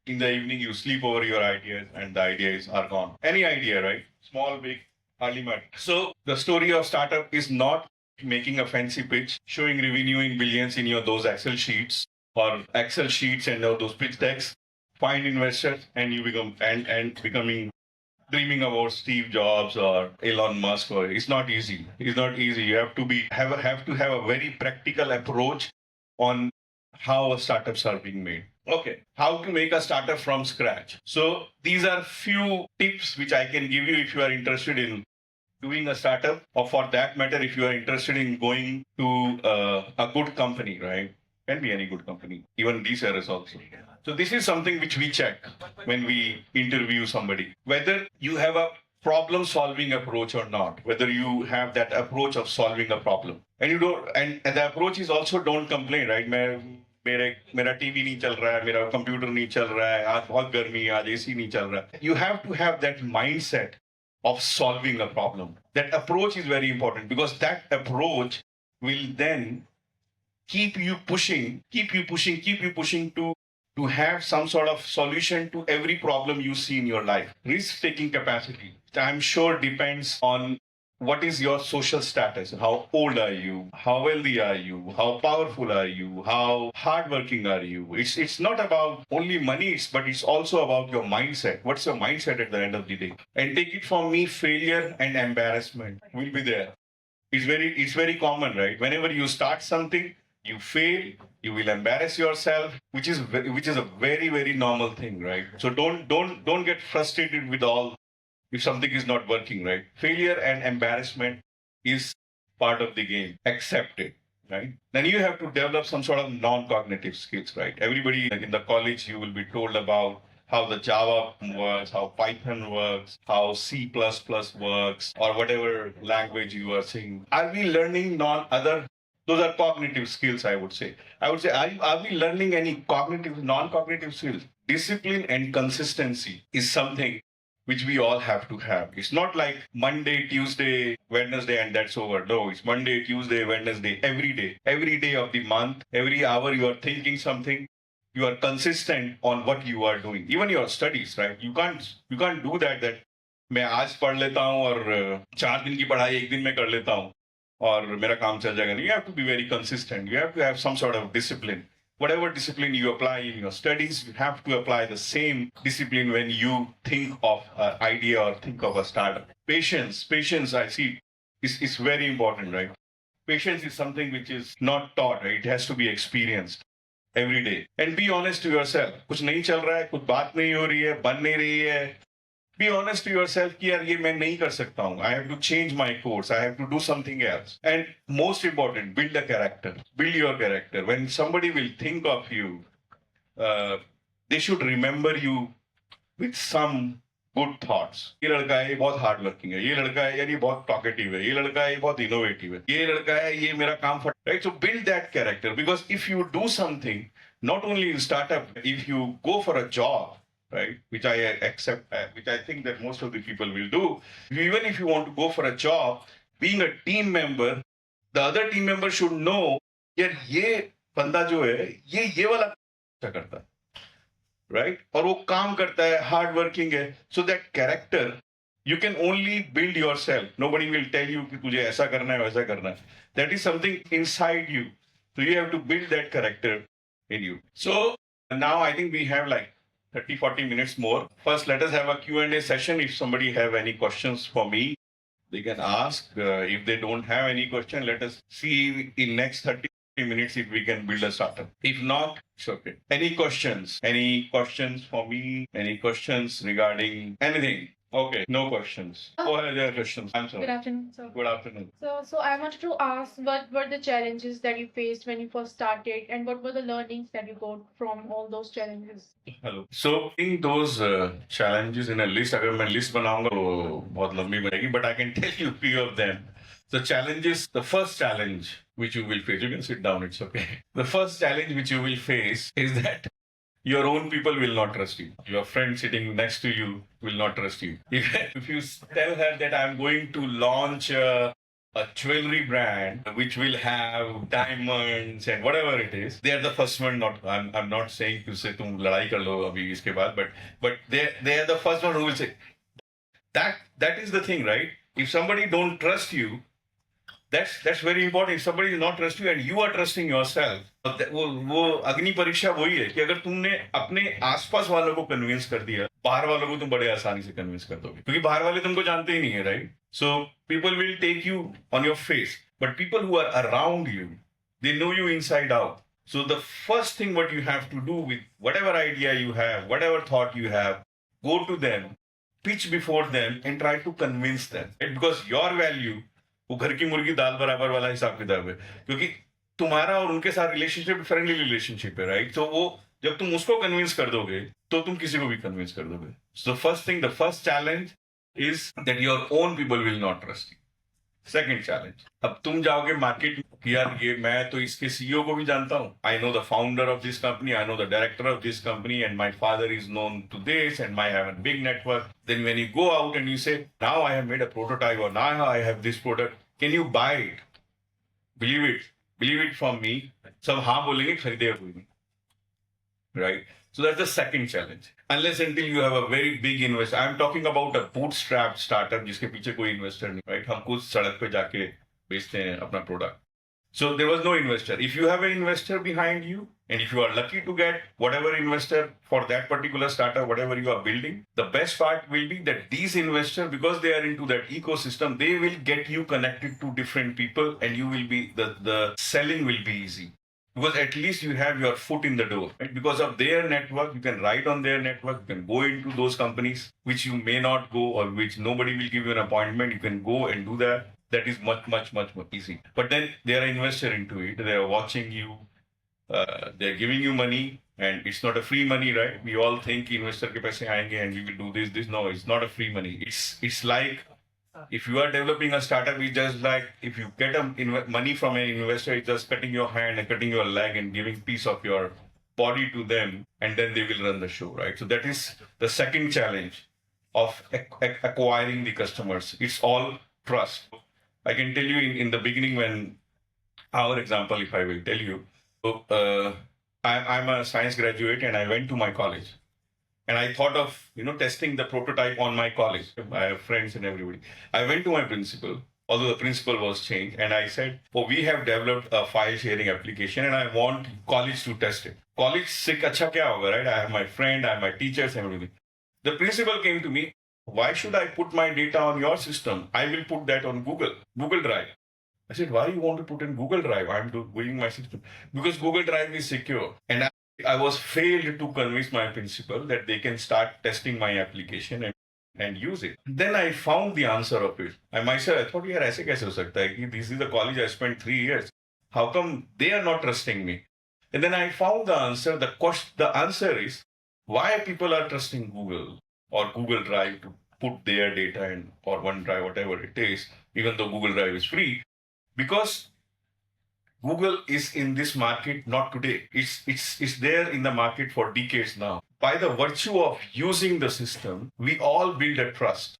In the evening, you sleep over your ideas and the ideas are gone. Any idea, right? Small, big, hardly matter. So the story of startup is not making a fancy pitch, showing revenue in billions in those Excel sheets or Excel sheets and those pitch decks. Find investors and you become dreaming about Steve Jobs or Elon Musk. Or it's not easy. It's not easy. You have to have a very practical approach on how startups are being made. Okay, how to make a startup from scratch. So these are few tips which I can give you if you are interested in doing a startup, or for that matter, if you are interested in going to a good company, right? Can be any good company, even these areas also. So this is something which we check when we interview somebody, whether you have a problem-solving approach or not, whether you have that approach of solving a problem. And you don't, and the approach is also don't complain, right? मेरा TV नहीं चल रहा है, मेरा computer नहीं चल रहा है, आज बहुत गर्मी है, आज एसी नहीं चल रहा है. You have to have that mindset of solving a problem. That approach is very important, because that approach will then keep you pushing to have some sort of solution to every problem you see in your life. Risk-taking capacity, I'm sure, depends on what is your social status? How old are you? How wealthy are you? How powerful are you? How hardworking are you? It's not about only money, but it's also about your mindset. What's your mindset at the end of the day? And take it from me, failure and embarrassment will be there. It's very common, right? Whenever you start something, you fail, you will embarrass yourself, which is a very, very normal thing, right? So don't get frustrated with all if something is not working, right? Failure and embarrassment is part of the game. Accept it, right? Then you have to develop some sort of non-cognitive skills, right? Everybody in the college, you will be told about how the Java works, how Python works, how C++ works, or whatever language you are saying. Are we learning those are cognitive skills, I would say. Are we learning any non-cognitive skills? Discipline and consistency is something which we all have to have. It's not like Monday, Tuesday, Wednesday, and that's over. No, it's Monday, Tuesday, Wednesday, every day. Every day of the month, every hour you are thinking something. You are consistent on what you are doing. Even your studies, right? You can't do that मैं आज पढ़ लेता हूँ और 4 दिन की पढ़ाई 1 दिन में कर लेता हूँ और मेरा काम चल जाएगा. You have to be very consistent. You have to have some sort of discipline. whatever discipline you apply in your studies, you have to apply the same discipline when you think of an idea or think of a startup. Patience, I see, is very important, right? Patience is something which is not taught, right? It has to be experienced every day. And be honest to yourself. कुछ नहीं चल रहा है, कुछ बात नहीं हो रही है, बन नहीं रही है. Be honest to yourself कि यार ये मैं नहीं कर सकता हूँ. I have to change my course. I have to do something else. And most important, build a character. Build your character. When somebody will think of you, they should remember you with some good thoughts. ये लड़का है, ये बहुत hard working है. ये लड़का है यार, ये बहुत टॉकेटिव है. ये लड़का है, ये बहुत इनोवेटिव है. ये लड़का है, ये मेरा काम फट. Right? So build that character, because if you do something, not only in startup, if you go for a job, right, which I accept, which I think that most of the people will do, even if you want to go for a job, being a team member, the other team member should know यार ये बंदा जो है ये वाला करता है. Right? और वो काम करता है, हार्ड वर्किंग है. So that character you can only build yourself. Nobody will tell you कि तुझे ऐसा करना है, वैसा करना है. That is something inside you. So you have to build that character in you. So now I think we have like 30-40 minutes more. First, let us have a Q&A session. If somebody have any questions for me, they can ask. If they don't have any question, let us see in next 30 minutes if we can build a startup. If not, it's okay. Any questions? Any questions for me? Any questions regarding anything? Okay, no questions. Go ahead, there are questions. I'm sorry. Good afternoon, sir. Good afternoon. So I wanted to ask, what were the challenges that you faced when you first started, and what were the learnings that you got from all those challenges? Hello. So in those challenges in a list, अगर मैं list बनाऊंगा तो बहुत लंबी बनेगी, but I can tell you few of them. The challenges, the first challenge which you will face, you can sit down, it's okay. The first challenge which you will face is that your own people will not trust you. Your friend sitting next to you will not trust you. If you tell her that I'm going to launch a jewelry brand which will have diamonds and whatever it is, they are the first one. I'm not saying to say तुम लड़ाई कर लो अभी इसके बाद, but they are the first one who will say that is the thing, right? If somebody don't trust you, that's very important. If somebody is not trust you and you are trusting yourself, वो अग्नि परीक्षा वही है कि अगर तुमने अपने आसपास वालों को कन्विंस कर दिया, बाहर वालों को तुम बड़े आसानी से कन्विंस कर दोगे, क्योंकि बाहर वाले तुमको जानते ही नहीं है, right? So people will take you on your face, but people who are around you, they know you inside out. So the first thing what you have to do with whatever idea you have, whatever thought you have, go to them, pitch before them and try to convince them. Right? Because your value, वो घर की मुर्गी दाल बराबर वाला हिसाब किताब है, क्योंकि तुम्हारा और उनके साथ रिलेशनशिप फ्रेंडली रिलेशनशिप है, राइट? तो वो जब तुम उसको कन्विंस कर दोगे तो तुम किसी को भी कन्विंस कर दोगे. So first thing, the first challenge is that your own people will not trust you. Second challenge, अब तुम जाओगे मार्केट में, यार ये मैं तो इसके सीईओ को भी जानता हूँ, I know the founder of this company, I know the director of this company, and my father is known to this and my have a big network. Then when you go out and you say now I have made a prototype और now I have this product, can you buy it? Believe it from me. सब हाँ बोलेंगे, खरीदेगा कोई नहीं, right? So that's the second challenge. Unless until you have a very big investor. I'm talking about a bootstrap startup जिसके पीछे कोई investor नहीं, right? हम खुद सड़क पे जाके बेचते हैं अपना product. So there was no investor. If you have an investor behind you, and if you are lucky to get whatever investor for that particular startup, whatever you are building, the best part will be that these investors, because they are into that ecosystem, they will get you connected to different people, and you will be the selling will be easy. Because at least you have your foot in the door. Right? Because of their network, you can write on their network, you can go into those companies which you may not go or which nobody will give you an appointment. You can go and do that. That is much more easy. But then they are an investor into it. They are watching you. They are giving you money, and it's not a free money, right? We all think investor के पैसे आएंगे and we will do this. No, it's not a free money. It's like, if you are developing a startup, it's just like if you get money from an investor, it's just cutting your hand and cutting your leg and giving piece of your body to them, and then they will run the show, right? So that is the second challenge of acquiring the customers. It's all trust. I can tell you in the beginning, when our example, if I will tell you, so I'm a science graduate and I went to my college. And I thought of, testing the prototype on my college. I have friends and everybody. I went to my principal although the principal was changed. And I said, oh, we have developed a file sharing application and I want college to test it. College se acha kya hoga, right? I have my friend, I have my teachers, everything. The principal came to me, why should I put my data on your system? I will put that on Google Drive. I said, why you want to put in Google Drive? I'm doing my system. Because Google Drive is secure. And I was failed to convince my principal that they can start testing my application and use it. Then I found the answer of it. I myself, I thought, yaar, aise kaise ho sakta hai ki this is the college I spent 3 years. How come they are not trusting me? And then I found the answer. The answer is why people are trusting Google or Google Drive to put their data in, or OneDrive, whatever it is, even though Google Drive is free, because Google is in this market not today. It's there in the market for decades now. By the virtue of using the system, we all build a trust.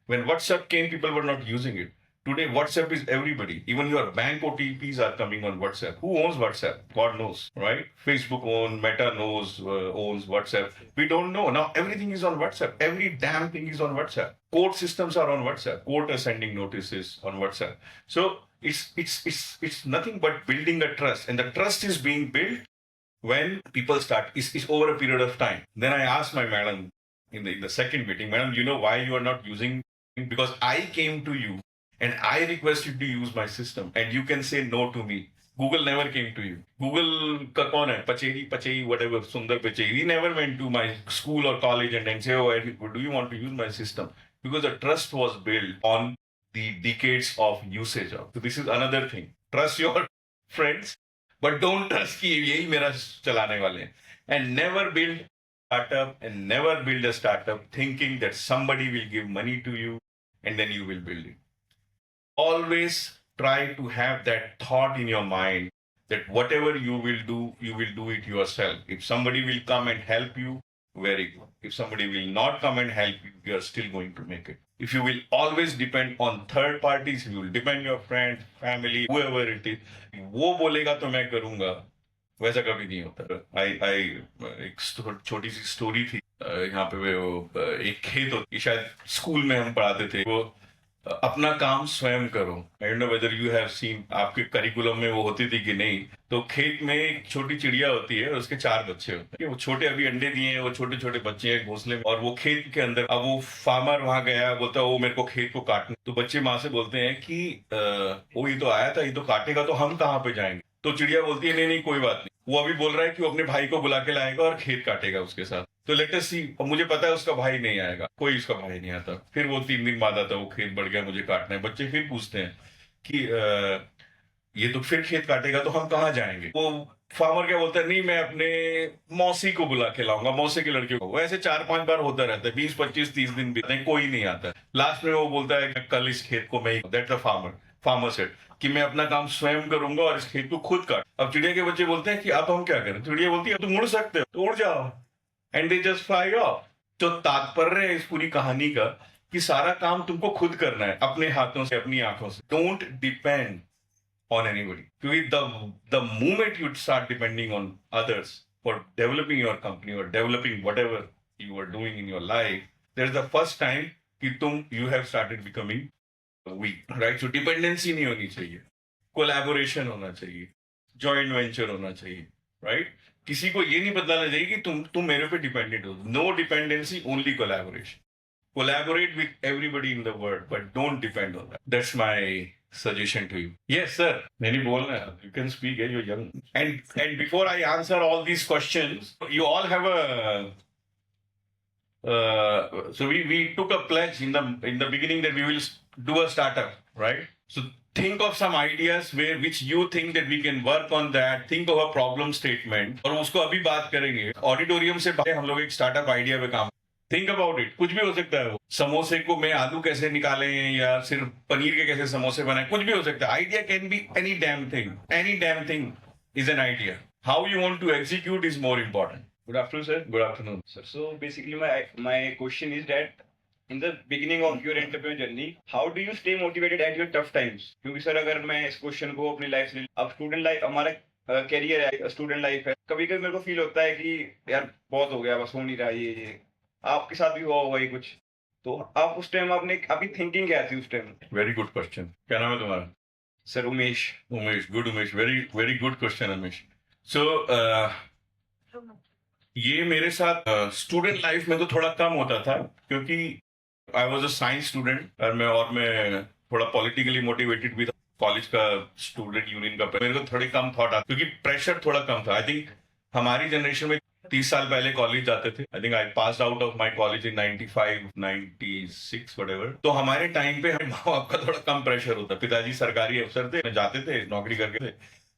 When WhatsApp came, people were not using it. Today, WhatsApp is everybody. Even your bank OTPs are coming on WhatsApp. Who owns WhatsApp? God knows, right? Facebook owns, Meta owns WhatsApp. We don't know. Now everything is on WhatsApp. Every damn thing is on WhatsApp. Court systems are on WhatsApp. Court are sending notices on WhatsApp. So it's nothing but building a trust, and the trust is being built when people start. It's over a period of time. Then I asked my madam in the second meeting, madam, you know why you are not using? Because I came to you and I requested to use my system, and you can say no to me. Google never came to you. Google ka kaun hai? Pacheri, whatever, Sundar Pichai. He never went to my school or college and then say, oh, do you want to use my system? Because the trust was built on the decades of usage of. So this is another thing. Trust your friends, but don't trust कि यही मेरा चलाने वाले हैं. And never build a startup thinking that somebody will give money to you and then you will build it. Always try to have that thought in your mind that whatever you will do it yourself. If somebody will come and help you, very good. If somebody will not come and help you, you are still going to make it. If you will always depend on third parties, you will depend on your friends, family, whoever it is, वो बोलेगा तो मैं करूँगा, वैसा कभी नहीं होता. एक छोटी सी स्टोरी थी. यहाँ पे वो एक खेत होती, शायद स्कूल में हम पढ़ाते थे, वो अपना काम स्वयं करो. I don't know whether you have seen, आपके करिकुलम में वो होती थी कि नहीं. तो खेत में एक छोटी चिड़िया होती है, उसके 4 बच्चे होते हैं. वो छोटे अभी अंडे दिए हैं, वो छोटे छोटे बच्चे हैं घोंसले में, और वो खेत के अंदर. अब वो फार्मर वहां गया, बोलता है वो मेरे को खेत को काटना. तो बच्चे माँ से बोलते हैं कि वो ये तो आया था, ये तो काटेगा, तो हम कहाँ पे जाएंगे? तो चिड़िया बोलती है नहीं कोई बात नहीं, वो अभी बोल रहा है कि वो अपने भाई को बुला के लाएगा और खेत काटेगा उसके साथ. तो लेट अस सी. और मुझे पता है उसका भाई नहीं आएगा, कोई उसका भाई नहीं आता. फिर वो 3 दिन बाद आता, वो खेत बढ़ गया, मुझे काटना है. बच्चे फिर पूछते हैं कि ये तो फिर खेत काटेगा, तो हम कहाँ जाएंगे? वो फार्मर क्या बोलता है, नहीं मैं अपने मौसी को बुला के लाऊंगा, मौसी के लड़के को. वो ऐसे 4-5 बार होता रहता है, 20, 25, 30 दिन बीतते हैं, कोई नहीं आता. लास्ट में वो बोलता है कल इस खेत को मैं, दैट द फार्मर सेड कि मैं अपना काम स्वयं करूंगा और इस खेत को खुद काट. अब चिड़िया के बच्चे बोलते हैं कि अब हम क्या करें? चिड़िया बोलती है तुम उड़ सकते हो तो उड़ जाओ, and they just fly of. तो तात्पर्य है इस पूरी कहानी का कि सारा काम तुमको खुद करना है, अपने हाथों से, अपनी आंखों से. Don't depend on anybody. Because the moment you start depending on others for developing your company or developing whatever you are doing in your life, there's the first time कि you have started becoming weak, right? So dependency नहीं होनी चाहिए, collaboration होना चाहिए, joint venture होना चाहिए, right? किसी को ये नहीं बताना चाहिए कि तुम मेरे पे dependent हो. No dependency, only collaboration. Collaborate with everybody in the world, but don't depend on that. That's my suggestion to you. Yes, sir. Nahi bolna hai. You can speak. You're young. And before I answer all these questions, you all have a. So we took a pledge in the beginning that we will do a startup, right? So think of some ideas which you think that we can work on that. Think of a problem statement. और उसको अभी बात करेंगे. Auditorium से बाहर हम लोग एक startup idea पे काम. Think about it. कुछ भी हो सकता है. वो समोसे को में आलू कैसे निकालें, या सिर्फ पनीर के कैसे समोसे बनाएं, कुछ भी हो सकता है. Idea can be any damn thing is an idea. How you want to execute is more important. Good afternoon sir. Good afternoon Sir, so basically my question is that in the beginning of your entrepreneur journey, how do you stay motivated at your tough times? क्योंकि sir अगर मैं इस question को अपनी life से, अब student life हमारा career है, स्टूडेंट लाइफ है, कभी कभी मेरे को फील होता है कि यार बहुत हो गया, बस हो नहीं रहा ये. आपके साथ भी हुआ होगा ये कुछ? तो आप उस टाइम आपकी थिंकिंग क्या थी उस टाइम? Very good question. क्या नाम है तुम्हारा? Sir Umesh. Umesh. Good Umesh. Very very good question Umesh. So ये मेरे साथ स्टूडेंट लाइफ में तो थोड़ा कम होता था, क्योंकि I was a science student और मैं थोड़ा पॉलिटिकली मोटिवेटेड भी था. कॉलेज का स्टूडेंट यूनियन का मेरे को थोड़ी कम थॉट आता, क्योंकि प्रेशर थोड़ा कम था. आई थिंक हमारी जनरेशन में 30 साल पहले कॉलेज जाते थे. I think I pass out of my college in 95 96 whatever. तो हमारे टाइम पे माँ बाप का थोड़ा कम प्रेशर होता. पिताजी सरकारी अफसर थे, जाते थे नौकरी करके थे.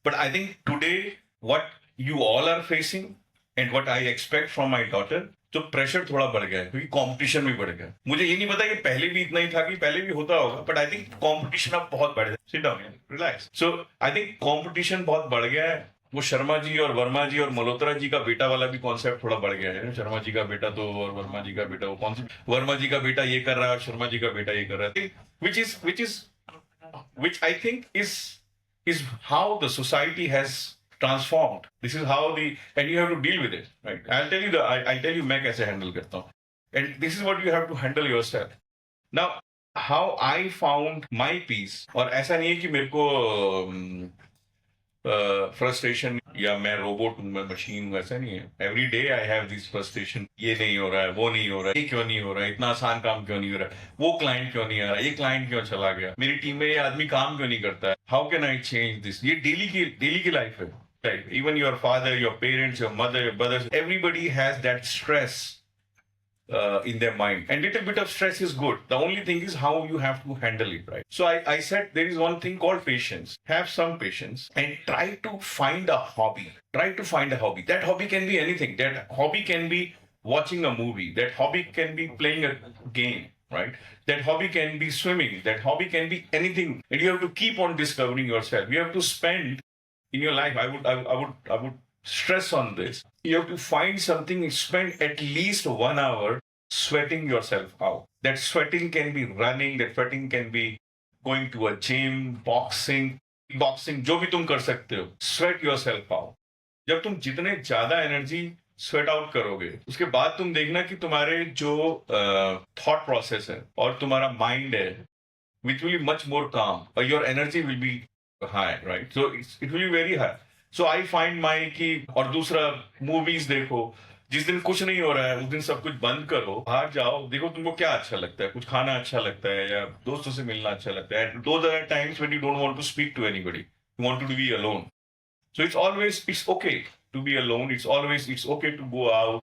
But I think today what you all are facing and what I expect from my daughter, तो प्रेशर थोड़ा बढ़ गया है, क्योंकि कंपटीशन भी बढ़ गया. मुझे ये नहीं पता कि पहले भी इतना ही था कि पहले भी होता होगा, बट आई थिंक कंपटीशन अब बहुत बढ़ गया. Sit down, relax. So I think competition बहुत बढ़ गया है. वो शर्मा जी और वर्मा जी और मल्होत्रा जी का बेटा वाला भी कॉन्सेप्ट थोड़ा बढ़ गया है. शर्मा जी का बेटा तो और वर्मा जी का बेटा, वो कॉन्सेप्ट वर्मा जी का बेटा ये कर रहा है और शर्मा जी का बेटा ये कर रहा है, which I think is how the society has transformed. This is how and you have to deal with it, right? I'll tell you मैं कैसे handle करता हूँ, and this is what you have to handle yourself. Now, how I found my peace, और ऐसा नहीं है कि मेरे को फ्रस्ट्रेशन या मैं रोबोट हूँ, मैं मशीन हूँ, ऐसा नहीं है. Every day I have this frustration. ये नहीं हो रहा है, वो नहीं हो रहा है, ये क्यों नहीं हो रहा है, इतना आसान काम क्यों नहीं हो रहा है, वो क्लाइंट क्यों नहीं आ रहा है, ये क्लाइंट क्यों चला गया, मेरी टीम में ये आदमी काम क्यों नहीं करता है, how can I change this. ये डेली की लाइफ है. Right. Even your father, your parents, your mother, your brothers, everybody has that stress in their mind. And little bit of stress is good. The only thing is how you have to handle it, right? So I said there is one thing called patience. Have some patience and try to find a hobby. Try to find a hobby. That hobby can be anything. That hobby can be watching a movie. That hobby can be playing a game, right? That hobby can be swimming. That hobby can be anything. And you have to keep on discovering yourself. You have to spend in your life, I would stress on this. You have to find something, spend at least 1 hour sweating yourself out. That sweating can be running, that sweating can be going to a gym, boxing, जो भी तुम कर सकते हो. Sweat yourself out. जब तुम जितने ज्यादा एनर्जी स्वेट आउट करोगे, उसके बाद तुम देखना कि तुम्हारे जो थॉट प्रोसेस है और तुम्हारा माइंड है, which will be much more calm, or your energy will be high, right? So it will be very high. So I find my कि, और दूसरा मूवीज देखो. जिस दिन कुछ नहीं हो रहा है उस दिन सब कुछ बंद करो, बाहर जाओ, देखो तुमको क्या अच्छा लगता है. कुछ खाना अच्छा लगता है या दोस्तों से मिलना अच्छा लगता है. Those are times when you don't want to speak to anybody. You want to be alone. So it's okay to be alone. It's okay to go out.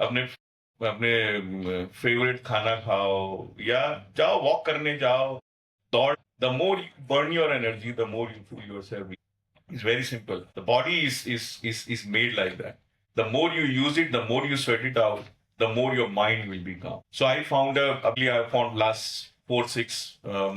अपने फेवरेट खाना खाओ या जाओ वॉक करने जाओ, दौड़. The more you burn your energy, the more you feel yourself. It's very simple. The body is made like that. The more you use it, the more you sweat it out, the more your mind will be calm. So I found last 4-6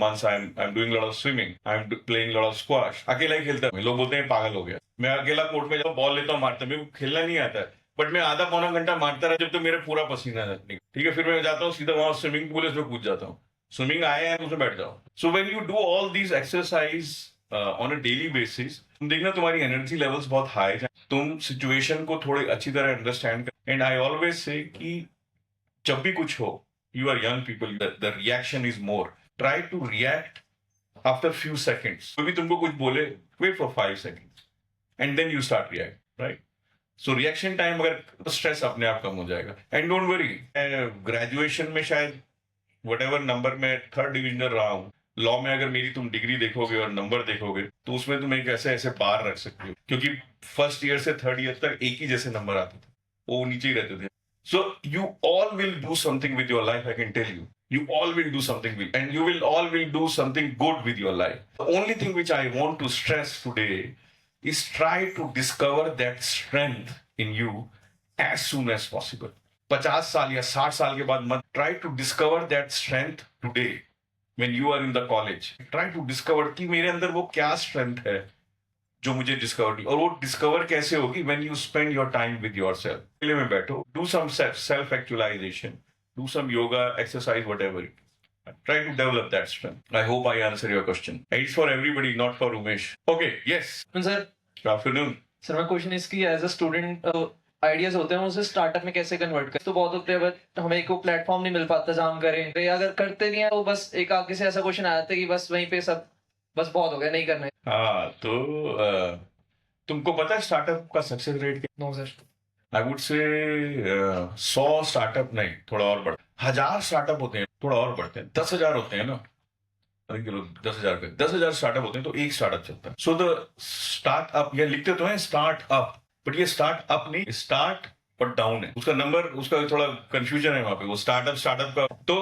months I'm doing a lot of swimming. I'm playing a lot of squash. अकेला ही खेलता हूँ. लोग बोलते हैं पागल हो गया. मैं अकेला कोर्ट में जाऊँ, बॉल लेता हूँ, मारता हूँ. मेरे को खेलना नहीं आता है, बट मैं आधा पौना घंटा मारता रहा जब तो मेरा पूरा पसीना निकले. ठीक है, फिर मैं जाता हूँ सीधा वहां स्विमिंग पूल है, उसमें कूद जाता हूँ. स्विमिंग आए हैं उसमें बैठ जाओ. So when you do all these exercise on a daily basis, तुम देखना तुम्हारी एनर्जी लेवल्स बहुत हाई है. तुम सिचुएशन को थोड़ी अच्छी तरह अंडरस्टैंड कर. एंड आई ऑलवेज से कि जब भी कुछ हो, you are young people, the reaction is more. Try to react after few seconds. कोई भी तुमको कुछ बोले, wait for 5 seconds and then you start react, right? So reaction time अगर, स्ट्रेस अपने आप कम हो जाएगा. एंड डोंट वरी, ग्रेजुएशन में शायद वटेवर नंबर में 3rd डिविजनर रहा हूँ. लॉ में अगर मेरी तुम डिग्री देखोगे और नंबर देखोगे तो उसमें तुम एक ऐसे बार रख सकते हो, क्योंकि फर्स्ट ईयर से 3rd ईयर तक एक ही जैसे नंबर आते थे, वो नीचे ही रहते थे. So you all will do something with your life. I can tell you, you all will do something with, and you will all will do something good with your life. The only thing which I want to stress today is try to discover that strength in you as soon as possible. 50 साल या 60 साल के बाद मत. Try to discover that strength today when you are in the college. Try to discover कि मेरे अंदर वो क्या strength है जो मुझे डिस्कवर नहीं. और वो डिस्कवर कैसे होगी? when you spend your time with yourself. पहले में बैठो, do some self actualization, do some yoga, exercise, whatever it is. Try to develop that strength. I hope I answer your question. It's for everybody, not for Umesh. Okay, yes. Sir, Good afternoon. sir, my question is कि as a student, ideas होते हैं उसे startup में कैसे convert करें। तो बहुत होते हैं बट हमें को प्लेटफॉर्म नहीं मिल पाता जहाँ हम करें, तो अगर करते नहीं है तो बस एक आगे से ऐसा क्वेश्चन आ जाता है कि बस वहीं पे सब बस बहुत हो गया, नहीं करना है। हाँ, तो तुमको पता है स्टार्टअप का सक्सेस रेट क्या? No sir. I would say 100 startup नहीं, थोड़ा और बढ़, 1000 स्टार्टअप होते हैं, थोड़ा और बढ़ते हैं, 10,000 होते हैं ना, अरे चलो 10,000 पे 10,000 स्टार्टअप होते हैं तो एक स्टार्टअप चलता है। सो द स्टार्टअप, ये लिखते तो हैं स्टार्टअप, बट ये स्टार्टअप नहीं, स्टार्ट पर डाउन है उसका नंबर, उसका थोड़ा कंफ्यूजन है वहां पे, वो स्टार्टअप का। तो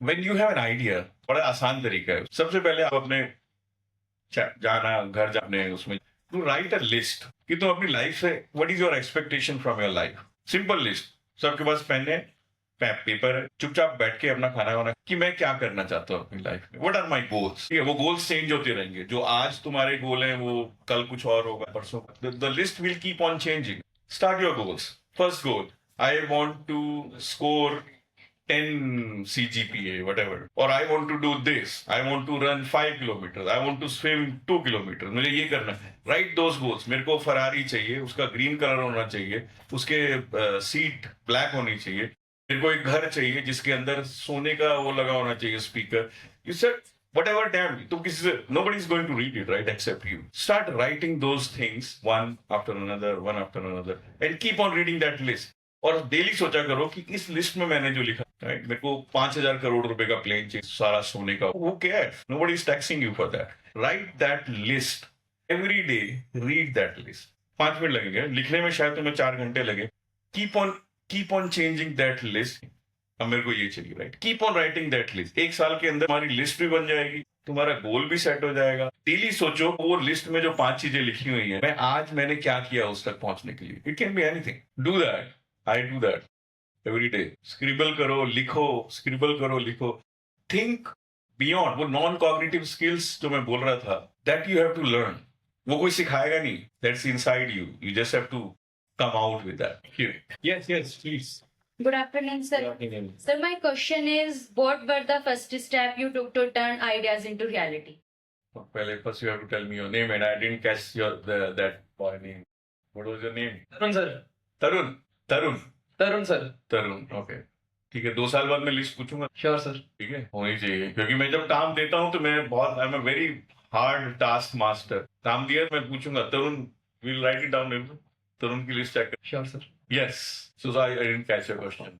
when you have an idea, बड़ा आसान तरीका है। सबसे पहले आप अपने जाना घर जाने उसमें टू राइट अ लिस्ट कि तुम अपनी लाइफ से what is your expectation from your life. Simple list, सबके पास पेन है, पेपर है, चुपचाप बैठ के अपना खाना वाना कि मैं क्या करना चाहता हूँ अपनी लाइफ में, व्हाट आर माय गोल्स। ठीक है, वो गोल्स चेंज होते रहेंगे, जो आज तुम्हारे गोल हैं वो कल कुछ और होगा, परसों। The list will keep on changing. Start your goals. First goal, I want to score 10 CGPA, whatever, or I want to do this, I want to run 5 kilometers, I want to swim 2 kilometers, मुझे ये करना है। Write those goals। मेरे को Ferrari चाहिए, उसका green colour होना चाहिए, उसके सीट ब्लैक होनी चाहिए, मेरे को एक घर चाहिए जिसके अंदर सोने का वो लगा होना चाहिए, speaker. You said whatever, damn, तुम किसी से, nobody is going to read it, right, except you. Start writing those things one after another and keep on reading that list। और डेली सोचा करो कि इस लिस्ट में मैंने जो लिखा, राइट, मेरे को 5,000 करोड़ रुपए का प्लेन चाहिए, सारा सोने का, वो क्या है, nobody is taxing you for that. Write that list every day, read that list. 5 minute लगेंगे लिखने में, शायद तुम्हें 4 घंटे लगे। Keep on changing that list. अब मेरे को ये चाहिए, right, keep on writing that list. 1 साल के अंदर हमारी लिस्ट भी बन जाएगी, तुम्हारा गोल भी सेट हो जाएगा। डेली सोचो वो लिस्ट में जो 5 चीजें लिखी हुई है, मैं आज मैंने क्या किया उस तक पहुंचने के लिए। It can be anything, do that. I do that every day। Scribble करो, लिखो, स्क्रिबल करो, लिखो। थिंक बियॉन्ड, वो नॉन कॉग्निटिव स्किल्स जो मैं बोल रहा था, that you have to learn. वो कोई सिखाएगा नहीं, that's inside you, you just have to come out with that. Yes please. Good afternoon, sir. Sir, my question is, what were the first step you took to turn ideas into reality? पहले first you have to tell me your name and I didn't catch that boy name। What was your name? Tarun sir. Tarun sir. Tarun, okay, ठीक है। 2 साल बाद मैं list पूछूंगा। Sure sir. ठीक है, होनी चाहिए, क्योंकि मैं जब काम देता हूं तो मैं बहुत, I am a very hard task master. काम दिया मैं पूछूंगा, Tarun will write it down, Tarun की list check. Sure sir. Yes, so I didn't catch your question.